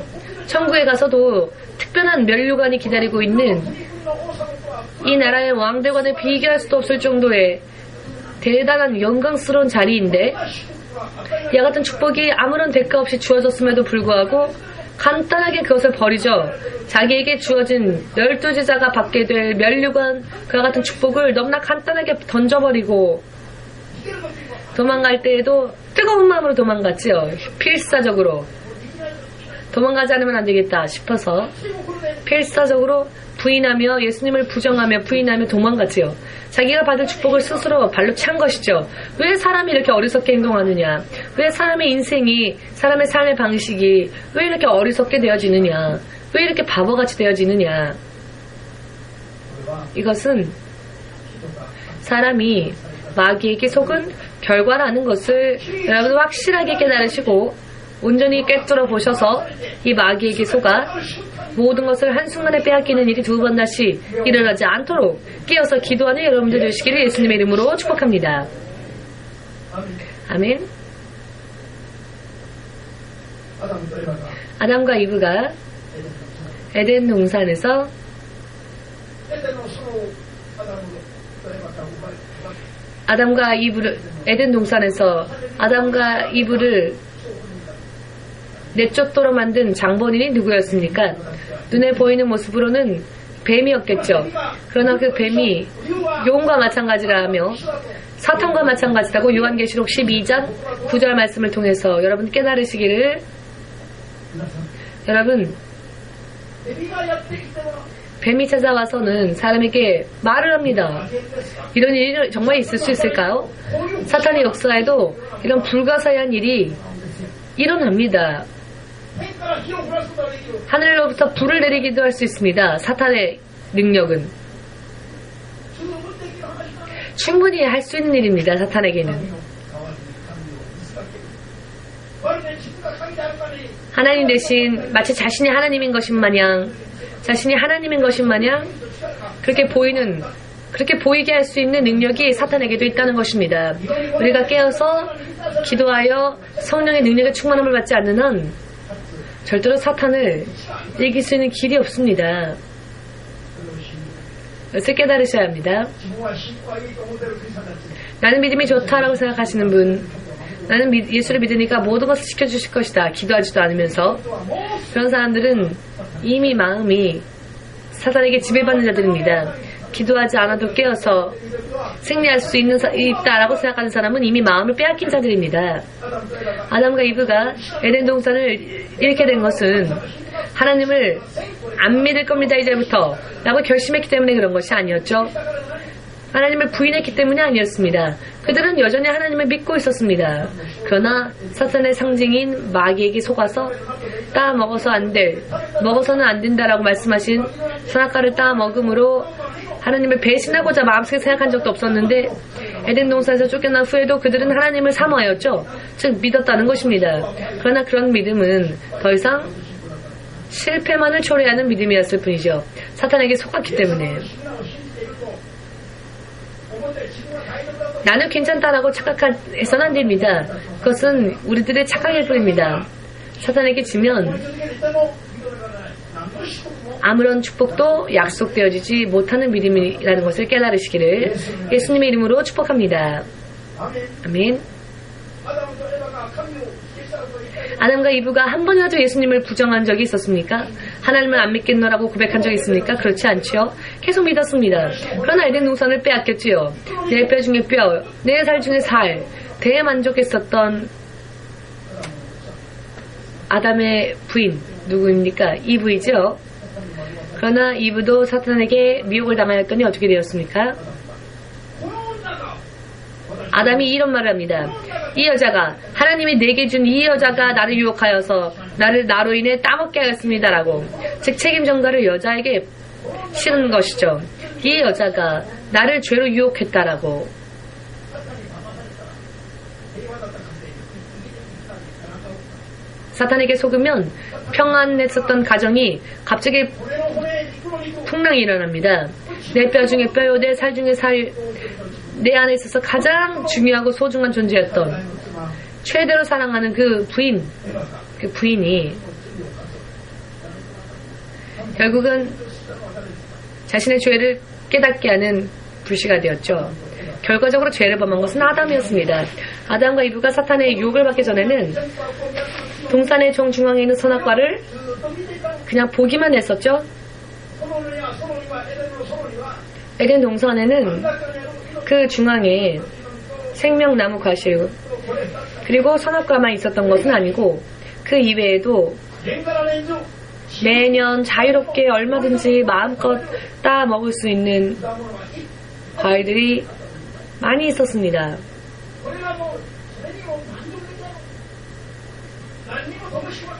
천국에 가서도 특별한 면류관이 기다리고 있는 이 나라의 왕들과는 비교할 수도 없을 정도의 대단한 영광스러운 자리인데 이와 같은 축복이 아무런 대가 없이 주어졌음에도 불구하고 간단하게 그것을 버리죠. 자기에게 주어진 12제자가 받게 될 면류관 그와 같은 축복을 너무나 간단하게 던져버리고 도망갈 때에도 뜨거운 마음으로 도망갔지요. 필사적으로 도망가지 않으면 안 되겠다 싶어서 필사적으로 부인하며 예수님을 부정하며 부인하며 도망갔지요. 자기가 받을 축복을 스스로 발로 찬 것이죠. 왜 사람이 이렇게 어리석게 행동하느냐? 왜 사람의 인생이, 사람의 삶의 방식이 왜 이렇게 어리석게 되어지느냐? 왜 이렇게 바보같이 되어지느냐? 이것은 사람이 마귀에게 속은 결과라는 것을 여러분 확실하게 깨달으시고 온전히 꿰뚫어 보셔서 이 마귀에게 속아 모든 것을 한순간에 빼앗기는 일이 두 번 다시 일어나지 않도록 깨어서 기도하는 여러분들 되시기를 예수님의 이름으로 축복합니다. 아멘. 아담과 이브가 에덴 동산에서 에덴 동산에서 아담과 이브를 내쫓도록 만든 장본인이 누구였습니까? 눈에 보이는 모습으로는 뱀이었겠죠. 그러나 그 뱀이 용과 마찬가지라며 사탄과 마찬가지라고 요한계시록 12장 9절 말씀을 통해서 여러분 깨달으시기를 여러분 뱀이 찾아와서는 사람에게 말을 합니다. 이런 일이 정말 있을 수 있을까요? 사탄의 역사에도 이런 불가사의한 일이 일어납니다. 하늘로부터 불을 내리기도 할 수 있습니다. 사탄의 능력은 충분히 할 수 있는 일입니다. 사탄에게는 하나님 대신 마치 자신이 하나님인 것인 마냥 그렇게 보이게 할 수 있는 능력이 사탄에게도 있다는 것입니다. 우리가 깨어서 기도하여 성령의 능력에 충만함을 받지 않는 한 절대로 사탄을 이길 수 있는 길이 없습니다. 그것을 깨달으셔야 합니다. 나는 믿음이 좋다라고 생각하시는 분, 나는 예수를 믿으니까 모든 것을 지켜주실 것이다. 기도하지도 않으면서 그런 사람들은 이미 마음이 사탄에게 지배받는 자들입니다. 기도하지 않아도 깨어서 승리할 수 있다라고 생각하는 사람은 이미 마음을 빼앗긴 자들입니다. 아담과 이브가 에덴 동산을 잃게 된 것은 하나님을 안 믿을 겁니다 이제부터 라고 결심했기 때문에 그런 것이 아니었죠. 하나님을 부인했기 때문이 아니었습니다. 그들은 여전히 하나님을 믿고 있었습니다. 그러나 사탄의 상징인 마귀에게 속아서 먹어서는 안 된다라고 말씀하신 선악과를 따 먹음으로 하나님을 배신하고자 마음속에 생각한 적도 없었는데 에덴 동산에서 쫓겨난 후에도 그들은 하나님을 사모하였죠. 즉 믿었다는 것입니다. 그러나 그런 믿음은 더 이상 실패만을 초래하는 믿음이었을 뿐이죠. 사탄에게 속았기 때문에. 나는 괜찮다라고 착각해서는 안 됩니다. 그것은 우리들의 착각일 뿐입니다. 사탄에게 지면 아무런 축복도 약속되어지지 못하는 믿음이라는 것을 깨달으시기를 예수님의 이름으로 축복합니다. 아멘. 아담과 이브가 한 번이라도 예수님을 부정한 적이 있었습니까? 하나님을 안 믿겠노라고 고백한 적이 있습니까? 그렇지 않죠. 계속 믿었습니다. 그러나 에덴 동산을 빼앗겼지요. 내 뼈 중에 뼈, 내 살 중에 살, 대만족했었던 아담의 부인 누구입니까? 이브이죠. 그러나 이브도 사탄에게 미혹을 당하였더니 어떻게 되었습니까? 아담이 이런 말을 합니다. 이 여자가 하나님이 내게 준 이 여자가 나를 유혹하여서 나를 나로 인해 따먹게 하였습니다라고. 즉 책임 전가를 여자에게 실은 것이죠. 이 여자가 나를 죄로 유혹했다라고. 사탄에게 속으면 평안했었던 가정이 갑자기 풍랑이 일어납니다. 내 뼈 중에 뼈요, 내 살 중에 살, 내 안에 있어서 가장 중요하고 소중한 존재였던 최대로 사랑하는 그 부인이 결국은 자신의 죄를 깨닫게 하는 불씨가 되었죠. 결과적으로 죄를 범한 것은 아담이었습니다. 아담과 이브가 사탄의 유혹을 받기 전에는 동산의 정중앙에 있는 선악과를 그냥 보기만 했었죠. 에덴 동산에는 그 중앙에 생명나무 과실 그리고 선악과만 있었던 것은 아니고 그 이외에도 매년 자유롭게 얼마든지 마음껏 따 먹을 수 있는 과일들이 많이 있었습니다.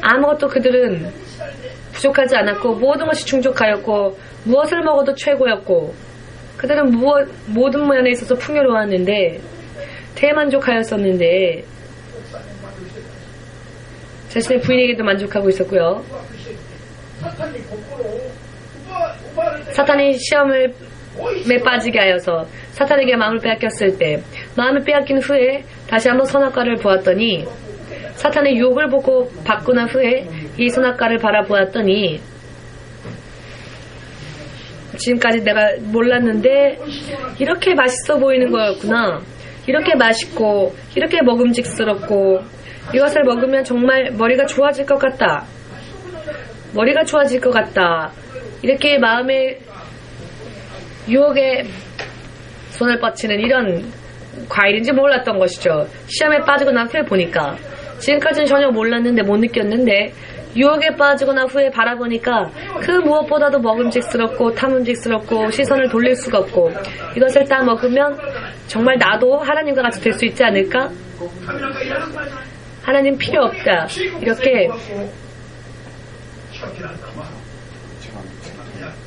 아무것도 그들은 부족하지 않았고 모든 것이 충족하였고 무엇을 먹어도 최고였고 그들은 모든 면에 있어서 풍요로웠는데 대만족하였었는데 자신의 부인에게도 만족하고 있었고요. 사탄이 시험에 빠지게 하여서 사탄에게 마음을 빼앗겼을 때 마음을 빼앗긴 후에 다시 한번 선악과를 보았더니 사탄의 유혹을 보고 받고 난 후에 이 선악과를 바라보았더니 지금까지 내가 몰랐는데 이렇게 맛있어 보이는 거였구나. 이렇게 맛있고 이렇게 먹음직스럽고 이것을 먹으면 정말 머리가 좋아질 것 같다. 머리가 좋아질 것 같다. 이렇게 마음의 유혹에 손을 뻗치는 이런 과일인지 몰랐던 것이죠. 시험에 빠지고 난 후에 보니까 지금까지는 전혀 몰랐는데 못 느꼈는데 유혹에 빠지고 난 후에 바라보니까 그 무엇보다도 먹음직스럽고 탐음직스럽고 시선을 돌릴 수가 없고 이것을 딱 먹으면 정말 나도 하나님과 같이 될 수 있지 않을까? 하나님 필요 없다. 이렇게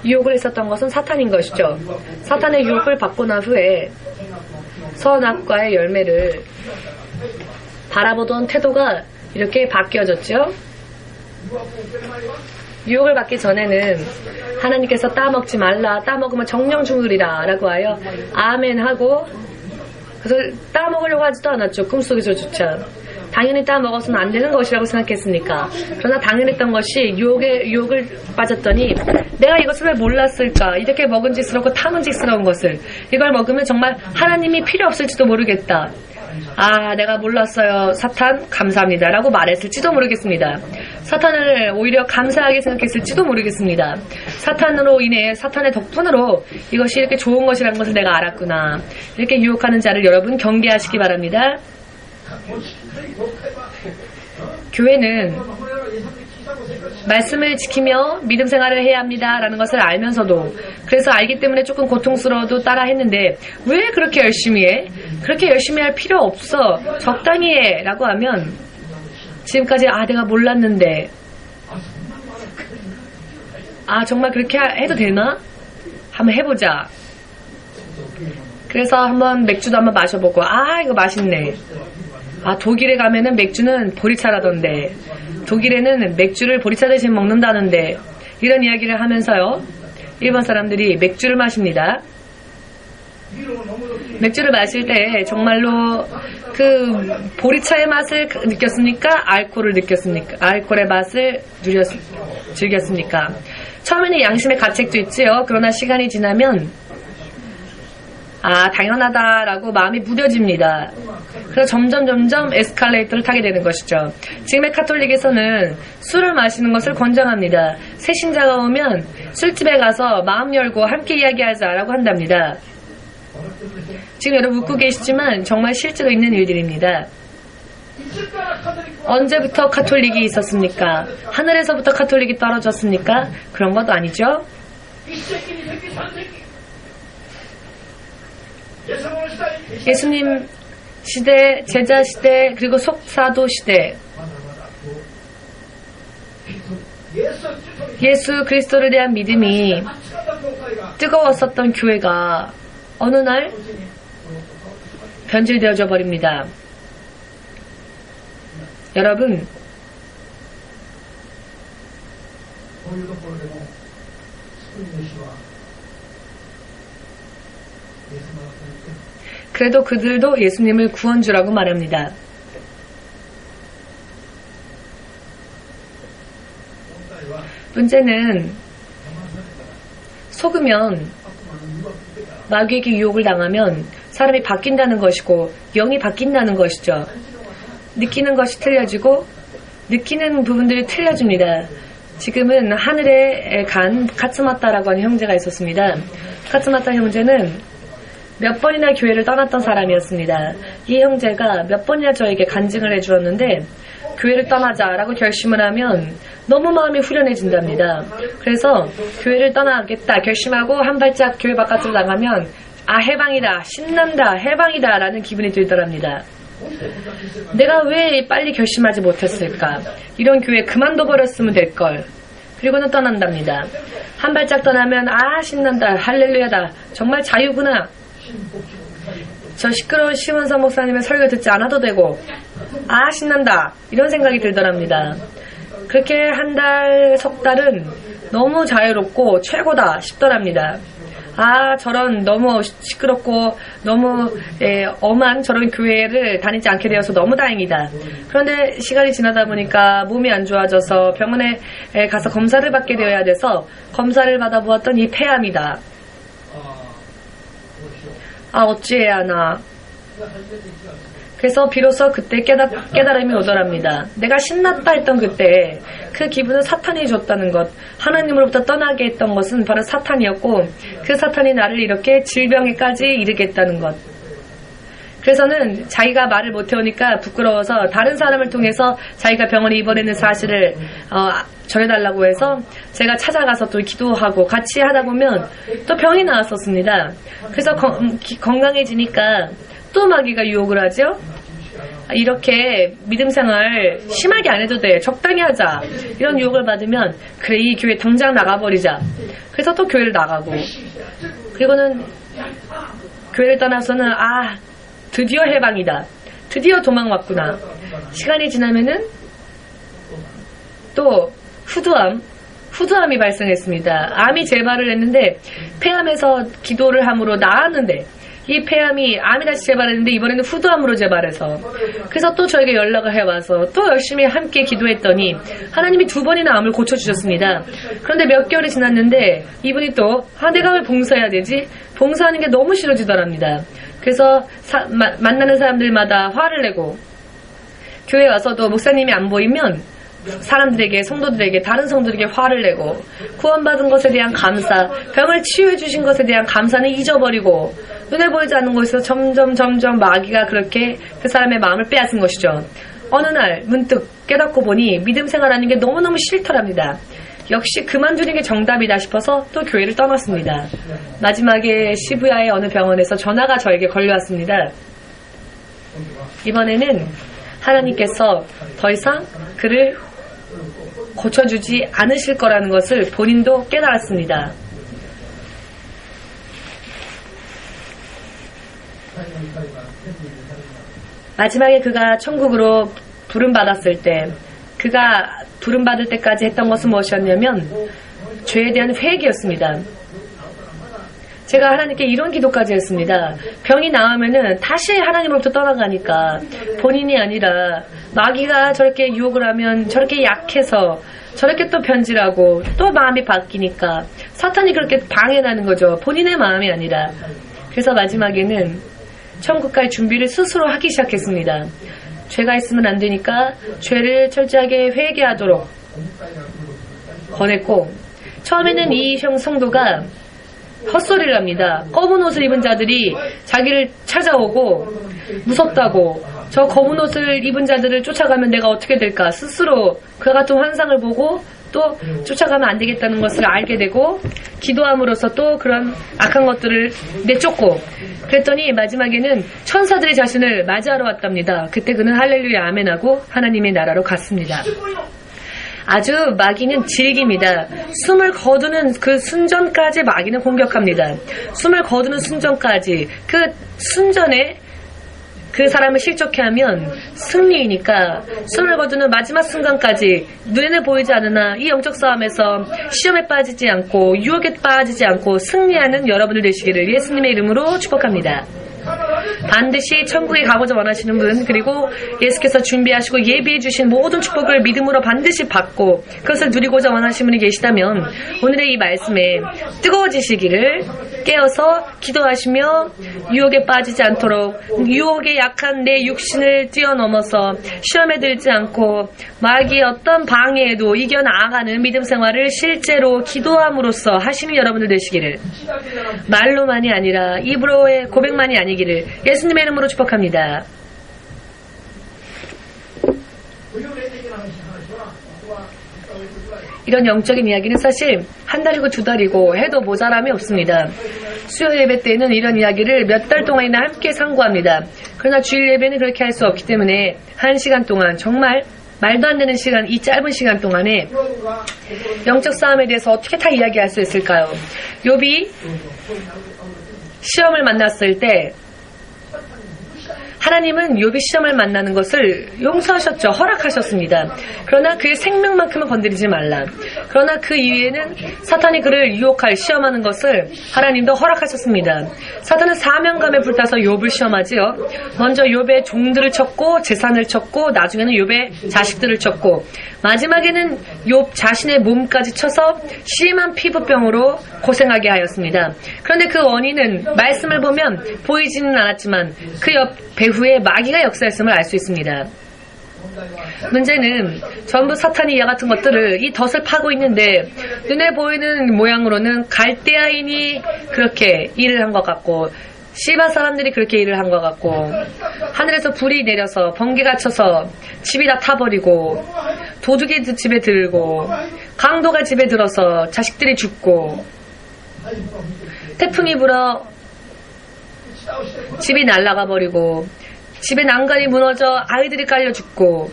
유혹을 했었던 것은 사탄인 것이죠. 사탄의 유혹을 받고 난 후에 선악과의 열매를 바라보던 태도가 이렇게 바뀌어졌죠. 유혹을 받기 전에는 하나님께서 따먹지 말라, 따먹으면 정령 죽으리라 라고 하여 아멘 하고 그래서 따먹으려고 하지도 않았죠. 꿈속에서조차. 당연히 따먹어서는 안 되는 것이라고 생각했으니까. 그러나 당연했던 것이 유혹을 빠졌더니 내가 이것을 왜 몰랐을까? 이렇게 먹음직스럽고 탐음직스러운 것을 이걸 먹으면 정말 하나님이 필요 없을지도 모르겠다. 아, 내가 몰랐어요. 사탄 감사합니다 라고 말했을지도 모르겠습니다. 사탄을 오히려 감사하게 생각했을지도 모르겠습니다. 사탄으로 인해 사탄의 덕분으로 이것이 이렇게 좋은 것이라는 것을 내가 알았구나. 이렇게 유혹하는 자를 여러분 경계하시기 바랍니다. 교회는 말씀을 지키며 믿음 생활을 해야 합니다 라는 것을 알면서도 그래서 알기 때문에 조금 고통스러워도 따라 했는데 왜 그렇게 열심히 해? 그렇게 열심히 할 필요 없어. 적당히 해 라고 하면 지금까지 내가 몰랐는데 정말 그렇게 해도 되나? 한번 해보자. 그래서 한번 맥주도 한번 마셔보고 이거 맛있네. 독일에 가면은 맥주는 보리차라던데 독일에는 맥주를 보리차 대신 먹는다는데 이런 이야기를 하면서요 일본 사람들이 맥주를 마십니다. 맥주를 마실 때 정말로 그 보리차의 맛을 느꼈습니까? 알코올을 느꼈습니까? 알코올의 맛을 즐겼습니까? 처음에는 양심의 가책도 있지요. 그러나 시간이 지나면 당연하다라고 마음이 무뎌집니다. 그래서 점점 에스컬레이터를 타게 되는 것이죠. 지금의 카톨릭에서는 술을 마시는 것을 권장합니다. 새 신자가 오면 술집에 가서 마음 열고 함께 이야기하자라고 한답니다. 지금 여러분 웃고 계시지만 정말 실제로 있는 일들입니다. 언제부터 카톨릭이 있었습니까? 하늘에서부터 카톨릭이 떨어졌습니까? 그런 것도 아니죠. 예수님 시대, 제자 시대, 그리고 속사도 시대, 예수 그리스도를 대한 믿음이 뜨거웠었던 교회가 어느 날 변질되어져 버립니다. 여러분, 그래도 그들도 예수님을 구원주라고 말합니다. 문제는 속으면 마귀에게 유혹을 당하면 사람이 바뀐다는 것이고 영이 바뀐다는 것이죠. 느끼는 것이 틀려지고 느끼는 부분들이 틀려집니다. 지금은 하늘에 간 카츠마타라고 하는 형제가 있었습니다. 카츠마타 형제는 몇 번이나 교회를 떠났던 사람이었습니다. 이 형제가 몇 번이나 저에게 간증을 해주었는데 교회를 떠나자라고 결심을 하면 너무 마음이 후련해진답니다. 그래서 교회를 떠나겠다 결심하고 한 발짝 교회 바깥으로 나가면 아 해방이다, 신난다, 해방이다 라는 기분이 들더랍니다. 내가 왜 빨리 결심하지 못했을까? 이런 교회 그만둬버렸으면 될걸. 그리고는 떠난답니다. 한 발짝 떠나면 아 신난다, 할렐루야다, 정말 자유구나. 저 시끄러운 시원사 목사님의 설교 듣지 않아도 되고 아 신난다 이런 생각이 들더랍니다. 그렇게 한 달, 석 달은 너무 자유롭고 최고다 싶더랍니다. 아 저런 너무 시끄럽고 너무 엄한 저런 교회를 다니지 않게 되어서 너무 다행이다. 그런데 시간이 지나다 보니까 몸이 안 좋아져서 병원에 가서 검사를 받게 되어야 돼서 검사를 받아보았더니 폐암이다. 아 어찌해야 하나. 그래서 비로소 그때 깨달음이 오더랍니다. 내가 신났다 했던 그때 그 기분은 사탄이 줬다는 것, 하나님으로부터 떠나게 했던 것은 바로 사탄이었고 그 사탄이 나를 이렇게 질병에까지 이르겠다는 것. 그래서는 자기가 말을 못해오니까 부끄러워서 다른 사람을 통해서 자기가 병원에 입원했는 사실을 전해달라고 해서 제가 찾아가서 또 기도하고 같이 하다 보면 또 병이 나왔었습니다. 그래서 건강해지니까 또 마귀가 유혹을 하죠. 이렇게 믿음 생활 심하게 안 해도 돼, 적당히 하자, 이런 유혹을 받으면 그래 이 교회 당장 나가버리자. 그래서 또 교회를 나가고 그리고는 교회를 떠나서는 아 드디어 해방이다, 드디어 도망 왔구나. 시간이 지나면은 또 후두암이 발생했습니다. 암이 재발을 했는데 폐암에서 기도를 함으로 나았는데 이 폐암이 암이 다시 재발했는데 이번에는 후두암으로 재발해서 그래서 또 저에게 연락을 해와서 또 열심히 함께 기도했더니 하나님이 2번이나 암을 고쳐주셨습니다. 그런데 몇 개월이 지났는데 이분이 또 내가 왜 봉사해야 되지? 봉사하는 게 너무 싫어지더랍니다. 그래서 만나는 사람들마다 화를 내고 교회 와서도 목사님이 안 보이면 사람들에게, 성도들에게, 다른 성도들에게 화를 내고 구원받은 것에 대한 감사, 병을 치유해 주신 것에 대한 감사는 잊어버리고 눈에 보이지 않는 곳에서 점점 마귀가 그렇게 그 사람의 마음을 빼앗은 것이죠. 어느 날 문득 깨닫고 보니 믿음 생활하는 게 너무너무 싫더랍니다. 역시 그만두는 게 정답이다 싶어서 또 교회를 떠났습니다. 마지막에 시부야의 어느 병원에서 전화가 저에게 걸려왔습니다. 이번에는 하나님께서 더 이상 그를 고쳐주지 않으실 거라는 것을 본인도 깨달았습니다. 마지막에 그가 천국으로 부름받았을 때, 그가 부름받을 때까지 했던 것은 무엇이었냐면 죄에 대한 회개였습니다. 제가 하나님께 이런 기도까지 했습니다. 병이 나으면은 다시 하나님으로부터 떠나가니까 본인이 아니라 마귀가 저렇게 유혹을 하면 저렇게 약해서 저렇게 또 변질하고 또 마음이 바뀌니까 사탄이 그렇게 방해하는 거죠. 본인의 마음이 아니라. 그래서 마지막에는 천국 갈 준비를 스스로 하기 시작했습니다. 죄가 있으면 안 되니까 죄를 철저하게 회개하도록 권했고, 처음에는 이 형 성도가 헛소리를 합니다. 검은 옷을 입은 자들이 자기를 찾아오고 무섭다고, 저 검은 옷을 입은 자들을 쫓아가면 내가 어떻게 될까, 스스로 그와 같은 환상을 보고 또 쫓아가면 안 되겠다는 것을 알게 되고 기도함으로써 또 그런 악한 것들을 내쫓고, 그랬더니 마지막에는 천사들이 자신을 맞이하러 왔답니다. 그때 그는 할렐루야 아멘하고 하나님의 나라로 갔습니다. 아주 마귀는 질깁니다. 숨을 거두는 그 순전까지 마귀는 공격합니다. 숨을 거두는 순전까지, 그 순전에 그 사람을 실족해 하면 승리이니까 숨을 거두는 마지막 순간까지 눈에 보이지 않으나 이 영적 싸움에서 시험에 빠지지 않고 유혹에 빠지지 않고 승리하는 여러분들 되시기를 예수님의 이름으로 축복합니다. 반드시 천국에 가고자 원하시는 분, 그리고 예수께서 준비하시고 예비해 주신 모든 축복을 믿음으로 반드시 받고 그것을 누리고자 원하시는 분이 계시다면 오늘의 이 말씀에 뜨거워지시기를, 깨어서 기도하시며 유혹에 빠지지 않도록, 유혹에 약한 내 육신을 뛰어넘어서 시험에 들지 않고 마귀의 어떤 방해에도 이겨나가는 믿음 생활을 실제로 기도함으로써 하시는 여러분들 되시기를, 말로만이 아니라 입으로의 고백만이 아니기를 예수님의 이름으로 축복합니다. 이런 영적인 이야기는 사실 한 달이고 두 달이고 해도 모자람이 없습니다. 수요 예배 때는 이런 이야기를 몇 달 동안이나 함께 상고합니다. 그러나 주일 예배는 그렇게 할 수 없기 때문에 1시간 동안, 정말 말도 안 되는 시간, 이 짧은 시간 동안에 영적 싸움에 대해서 어떻게 다 이야기할 수 있을까요? 욥이 시험을 만났을 때 하나님은 욥이 시험을 만나는 것을 용서하셨죠. 허락하셨습니다. 그러나 그의 생명만큼은 건드리지 말라. 그러나 그 이후에는 사탄이 그를 유혹할, 시험하는 것을 하나님도 허락하셨습니다. 사탄은 사명감에 불타서 욥을 시험하지요. 먼저 욥의 종들을 쳤고 재산을 쳤고 나중에는 욥의 자식들을 쳤고 마지막에는 욥 자신의 몸까지 쳐서 심한 피부병으로 고생하게 하였습니다. 그런데 그 원인은 말씀을 보면 보이지는 않았지만 그 옆 배후에 마귀가 역사했음을 알 수 있습니다. 문제는 전부 사탄이 이와 같은 것들을, 이 덫을 파고 있는데 눈에 보이는 모양으로는 갈대아인이 그렇게 일을 한 것 같고 시바 사람들이 그렇게 일을 한 것 같고 하늘에서 불이 내려서 번개가 쳐서 집이 다 타버리고 도둑이 집에 들고 강도가 집에 들어서 자식들이 죽고 태풍이 불어 집이 날아가 버리고 집에 난간이 무너져 아이들이 깔려 죽고.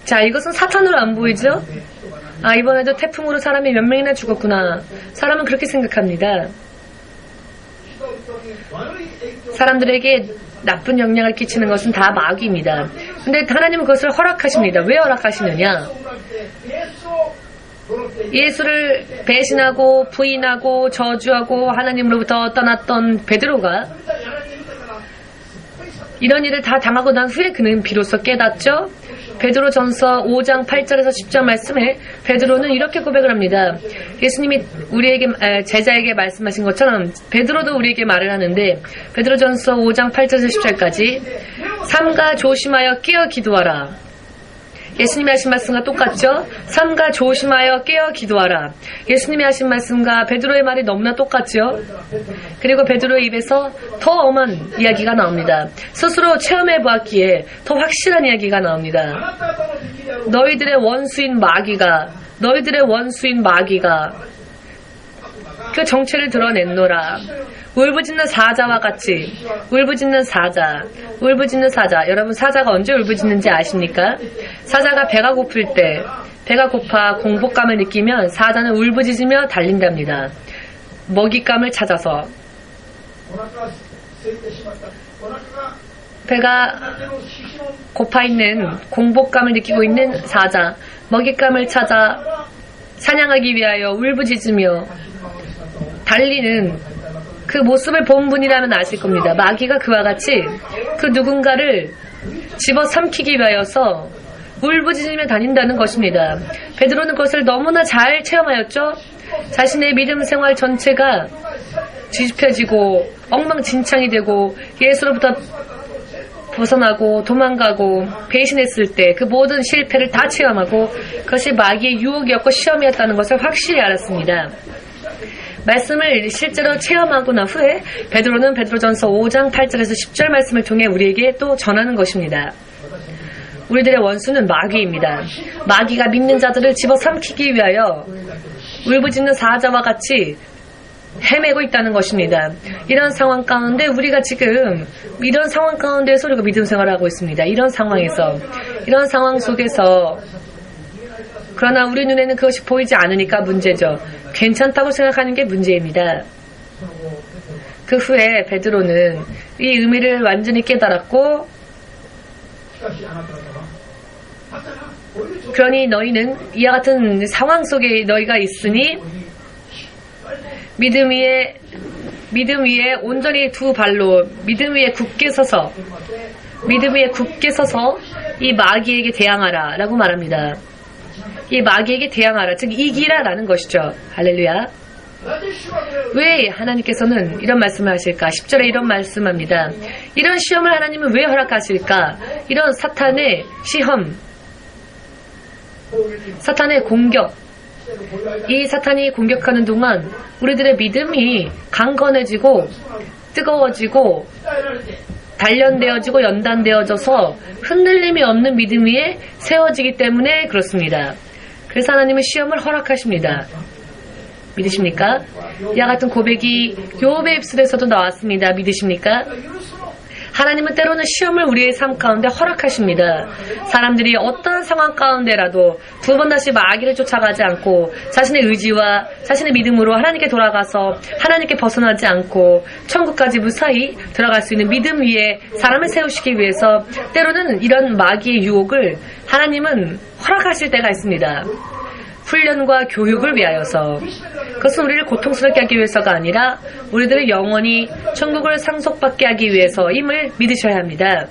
자, 이것은 사탄으로 안 보이죠? 아, 이번에도 태풍으로 사람이 몇 명이나 죽었구나. 사람은 그렇게 생각합니다. 사람들에게 나쁜 영향을 끼치는 것은 다 마귀입니다. 근데 하나님은 그것을 허락하십니다. 왜 허락하시느냐? 예수를 배신하고 부인하고 저주하고 하나님으로부터 떠났던 베드로가 이런 일을 다 당하고 난 후에 그는 비로소 깨닫죠. 베드로전서 5장 8절에서 10절 말씀에 베드로는 이렇게 고백을 합니다. 예수님이 우리에게 제자에게 말씀하신 것처럼 베드로도 우리에게 말을 하는데 베드로전서 5장 8절에서 10절까지 삼가 조심하여 깨어 기도하라. 예수님이 하신 말씀과 똑같죠? 삼가 조심하여 깨어 기도하라. 예수님이 하신 말씀과 베드로의 말이 너무나 똑같죠? 그리고 베드로의 입에서 더 엄한 이야기가 나옵니다. 스스로 체험해 보았기에 더 확실한 이야기가 나옵니다. 너희들의 원수인 마귀가 그 정체를 드러냈노라. 울부짖는 사자와 같이, 울부짖는 사자. 여러분, 사자가 언제 울부짖는지 아십니까? 사자가 배가 고플 때, 배가 고파 공복감을 느끼면 사자는 울부짖으며 달린답니다. 먹잇감을 찾아서. 배가 고파 있는, 공복감을 느끼고 있는 사자, 먹잇감을 찾아 사냥하기 위하여 울부짖으며 달리는 그 모습을 본 분이라면 아실 겁니다. 마귀가 그와 같이 그 누군가를 집어삼키기 위하여서 울부짖으며 다닌다는 것입니다. 베드로는 그것을 너무나 잘 체험하였죠. 자신의 믿음 생활 전체가 뒤집혀지고 엉망진창이 되고 예수로부터 벗어나고 도망가고 배신했을 때 그 모든 실패를 다 체험하고 그것이 마귀의 유혹이었고 시험이었다는 것을 확실히 알았습니다. 말씀을 실제로 체험하고 난 후에 베드로는 베드로전서 5장 8절에서 10절 말씀을 통해 우리에게 또 전하는 것입니다. 우리들의 원수는 마귀입니다. 마귀가 믿는 자들을 집어삼키기 위하여 울부짖는 사자와 같이 헤매고 있다는 것입니다. 이런 상황 가운데 우리가 지금 이런 상황 가운데에서 우리가 믿음 생활을 하고 있습니다. 이런 상황 속에서 그러나 우리 눈에는 그것이 보이지 않으니까 문제죠. 괜찮다고 생각하는 게 문제입니다. 그 후에 베드로는 이 의미를 완전히 깨달았고 그러니 너희는 이와 같은 상황 속에 너희가 있으니 믿음 위에 믿음 위에 온전히 두 발로 믿음 위에 굳게 서서 이 마귀에게 대항하라 라고 말합니다. 이 마귀에게 대항하라, 즉 이기라 라는 것이죠. 할렐루야. 왜 하나님께서는 이런 말씀을 하실까? 10절에 이런 말씀합니다. 이런 시험을 하나님은 왜 허락하실까? 이런 사탄의 시험, 사탄의 공격, 이 사탄이 공격하는 동안 우리들의 믿음이 강건해지고 뜨거워지고 단련되어지고 연단되어져서 흔들림이 없는 믿음 위에 세워지기 때문에 그렇습니다. 그래서 하나님은 시험을 허락하십니다. 믿으십니까? 이와 같은 고백이 욥의 입술에서도 나왔습니다. 믿으십니까? 하나님은 때로는 시험을 우리의 삶 가운데 허락하십니다. 사람들이 어떤 상황 가운데라도 두 번 다시 마귀를 쫓아가지 않고 자신의 의지와 자신의 믿음으로 하나님께 돌아가서 하나님께 벗어나지 않고 천국까지 무사히 들어갈 수 있는 믿음 위에 사람을 세우시기 위해서 때로는 이런 마귀의 유혹을 하나님은 허락하실 때가 있습니다. 훈련과 교육을 위하여서. 그것은 우리를 고통스럽게 하기 위해서가 아니라 우리들의 영원히 천국을 상속받게 하기 위해서임을 믿으셔야 합니다.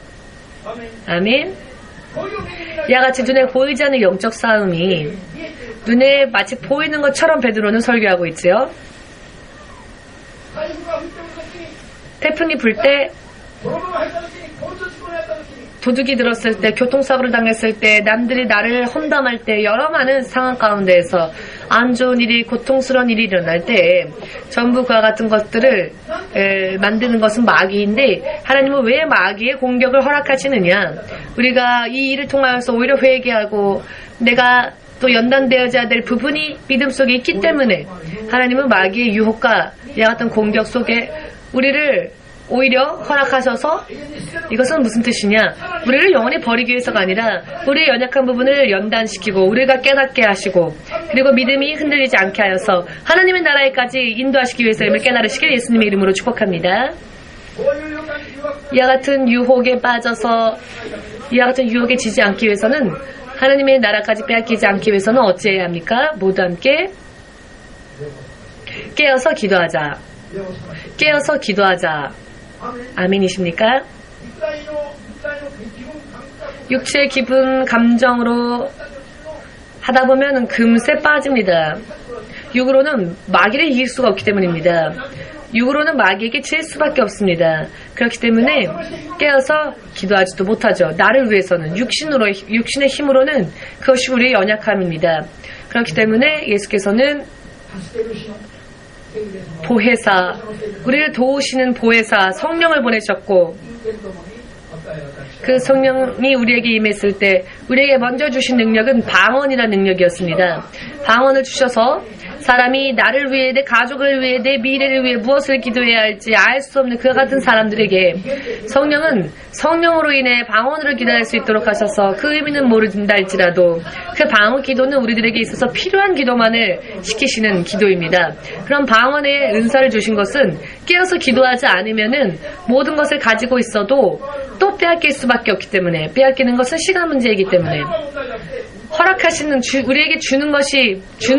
아멘. 이와 같이 눈에 보이지 않는 영적 싸움이 눈에 마치 보이는 것처럼 베드로는 설교하고 있지요. 태풍이 불 때, 도둑이 들었을 때, 교통사고를 당했을 때, 남들이 나를 험담할 때, 여러 많은 상황 가운데에서 안 좋은 일이, 고통스러운 일이 일어날 때 전부 그와 같은 것들을 만드는 것은 마귀인데 하나님은 왜 마귀의 공격을 허락하시느냐? 우리가 이 일을 통하여서 오히려 회개하고 내가 또 연단되어져야 될 부분이 믿음 속에 있기 때문에 하나님은 마귀의 유혹과 이와 같은 공격 속에 우리를 오히려 허락하셔서, 이것은 무슨 뜻이냐? 우리를 영원히 버리기 위해서가 아니라 우리의 연약한 부분을 연단시키고 우리가 깨닫게 하시고 그리고 믿음이 흔들리지 않게 하여서 하나님의 나라에까지 인도하시기 위해서임을 깨달으시길 예수님의 이름으로 축복합니다. 이와 같은 유혹에 빠져서 이와 같은 유혹에 지지 않기 위해서는, 하나님의 나라까지 빼앗기지 않기 위해서는 어찌해야 합니까? 모두 함께 깨어서 기도하자. 깨어서 기도하자. 아멘이십니까? 육체의 기분, 감정으로 하다 보면 금세 빠집니다. 육으로는 마귀를 이길 수가 없기 때문입니다. 육으로는 마귀에게 질 수밖에 없습니다. 그렇기 때문에 깨어서 기도하지도 못하죠. 나를 위해서는 육신의 힘으로는 그것이 우리의 연약함입니다. 그렇기 때문에 예수께서는 보혜사, 우리를 도우시는 보혜사 성령을 보내셨고, 그 성령이 우리에게 임했을 때 우리에게 먼저 주신 능력은 방언이라는 능력이었습니다. 방언을 주셔서 사람이 나를 위해, 내 가족을 위해, 내 미래를 위해 무엇을 기도해야 할지 알 수 없는 그와 같은 사람들에게 성령은 성령으로 인해 방언으로 기도할 수 있도록 하셔서 그 의미는 모른다 할지라도 그 방언 기도는 우리들에게 있어서 필요한 기도만을 시키시는 기도입니다. 그럼 방언의 은사를 주신 것은 깨어서 기도하지 않으면은 모든 것을 가지고 있어도 또 빼앗길 수밖에 없기 때문에, 빼앗기는 것은 시간 문제이기 때문에 허락하시는 우리에게 주는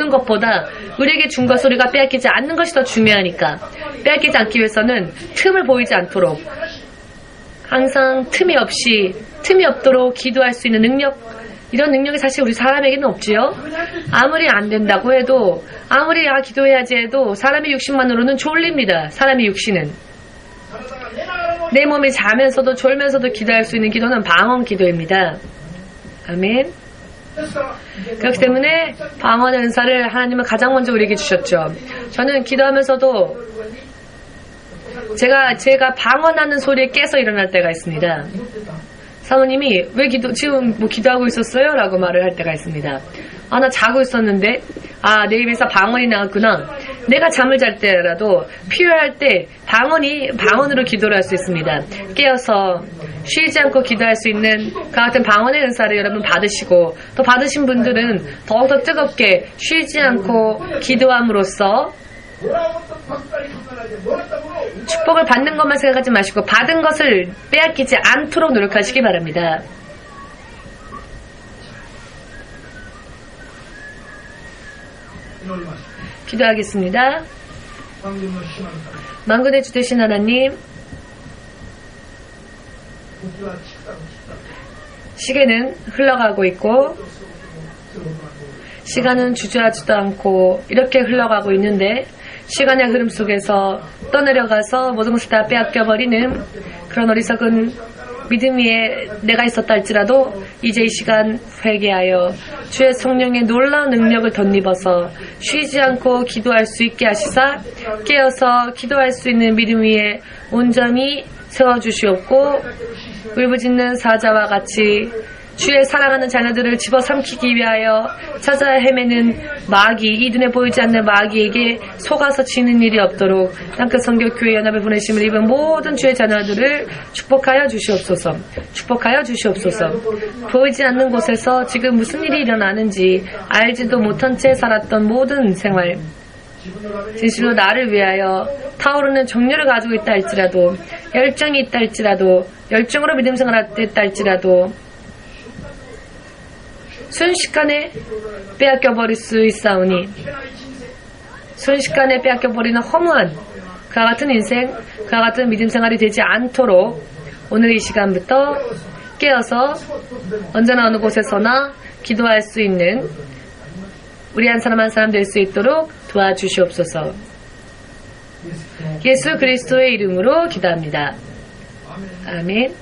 것보다 우리에게 준 것을 우리가 빼앗기지 않는 것이 더 중요하니까, 빼앗기지 않기 위해서는 틈을 보이지 않도록 항상 틈이 없도록 기도할 수 있는 능력, 이런 능력이 사실 우리 사람에게는 없지요. 아무리 안 된다고 해도, 아무리 기도해야지 해도 사람의 육신만으로는 졸립니다. 사람의 육신은. 내 몸이 자면서도 졸면서도 기도할 수 있는 기도는 방언 기도입니다. 아멘. 그렇기 때문에 방언의 은사를 하나님은 가장 먼저 우리에게 주셨죠. 저는 기도하면서도 제가 방언하는 소리에 깨서 일어날 때가 있습니다. 사모님이 왜 지금 기도하고 있었어요? 라고 말을 할 때가 있습니다. 나 자고 있었는데, 내 입에서 방언이 나왔구나. 내가 잠을 잘 때라도 필요할 때 방언으로 기도를 할 수 있습니다. 깨어서 쉬지 않고 기도할 수 있는 그 같은 방언의 은사를 여러분 받으시고, 또 받으신 분들은 더욱더 뜨겁게 쉬지 않고 기도함으로써 축복을 받는 것만 생각하지 마시고 받은 것을 빼앗기지 않도록 노력하시기 바랍니다. 기도하겠습니다. 만군의 주 되신 하나님, 시계는 흘러가고 있고 시간은 주저하지도 않고 이렇게 흘러가고 있는데 시간의 흐름 속에서 떠내려가서 모든 것을 다 빼앗겨버리는 그런 어리석은 믿음 위에 내가 있었다 할지라도 이제 이 시간 회개하여 주의 성령의 놀라운 능력을 덧입어서 쉬지 않고 기도할 수 있게 하시사 깨어서 기도할 수 있는 믿음 위에 온전히 세워주시옵고 울부짖는 사자와 같이 주의 사랑하는 자녀들을 집어삼키기 위하여 찾아 헤매는 마귀, 이 눈에 보이지 않는 마귀에게 속아서 지는 일이 없도록 땅끝 선교교회 연합에 보내심을 입은 모든 주의 자녀들을 축복하여 주시옵소서. 축복하여 주시옵소서. 보이지 않는 곳에서 지금 무슨 일이 일어나는지 알지도 못한 채 살았던 모든 생활, 진실로 나를 위하여 타오르는 정열을 가지고 있다 할지라도, 열정이 있다 할지라도, 열정으로 믿음 생활할 때 있다 할지라도 순식간에 빼앗겨버릴 수 있사오니 순식간에 빼앗겨버리는 허무한 그와 같은 인생, 그와 같은 믿음 생활이 되지 않도록 오늘 이 시간부터 깨어서 언제나 어느 곳에서나 기도할 수 있는 우리 한 사람 한 사람 될 수 있도록 도와주시옵소서. 예수 그리스도의 이름으로 기도합니다. 아멘.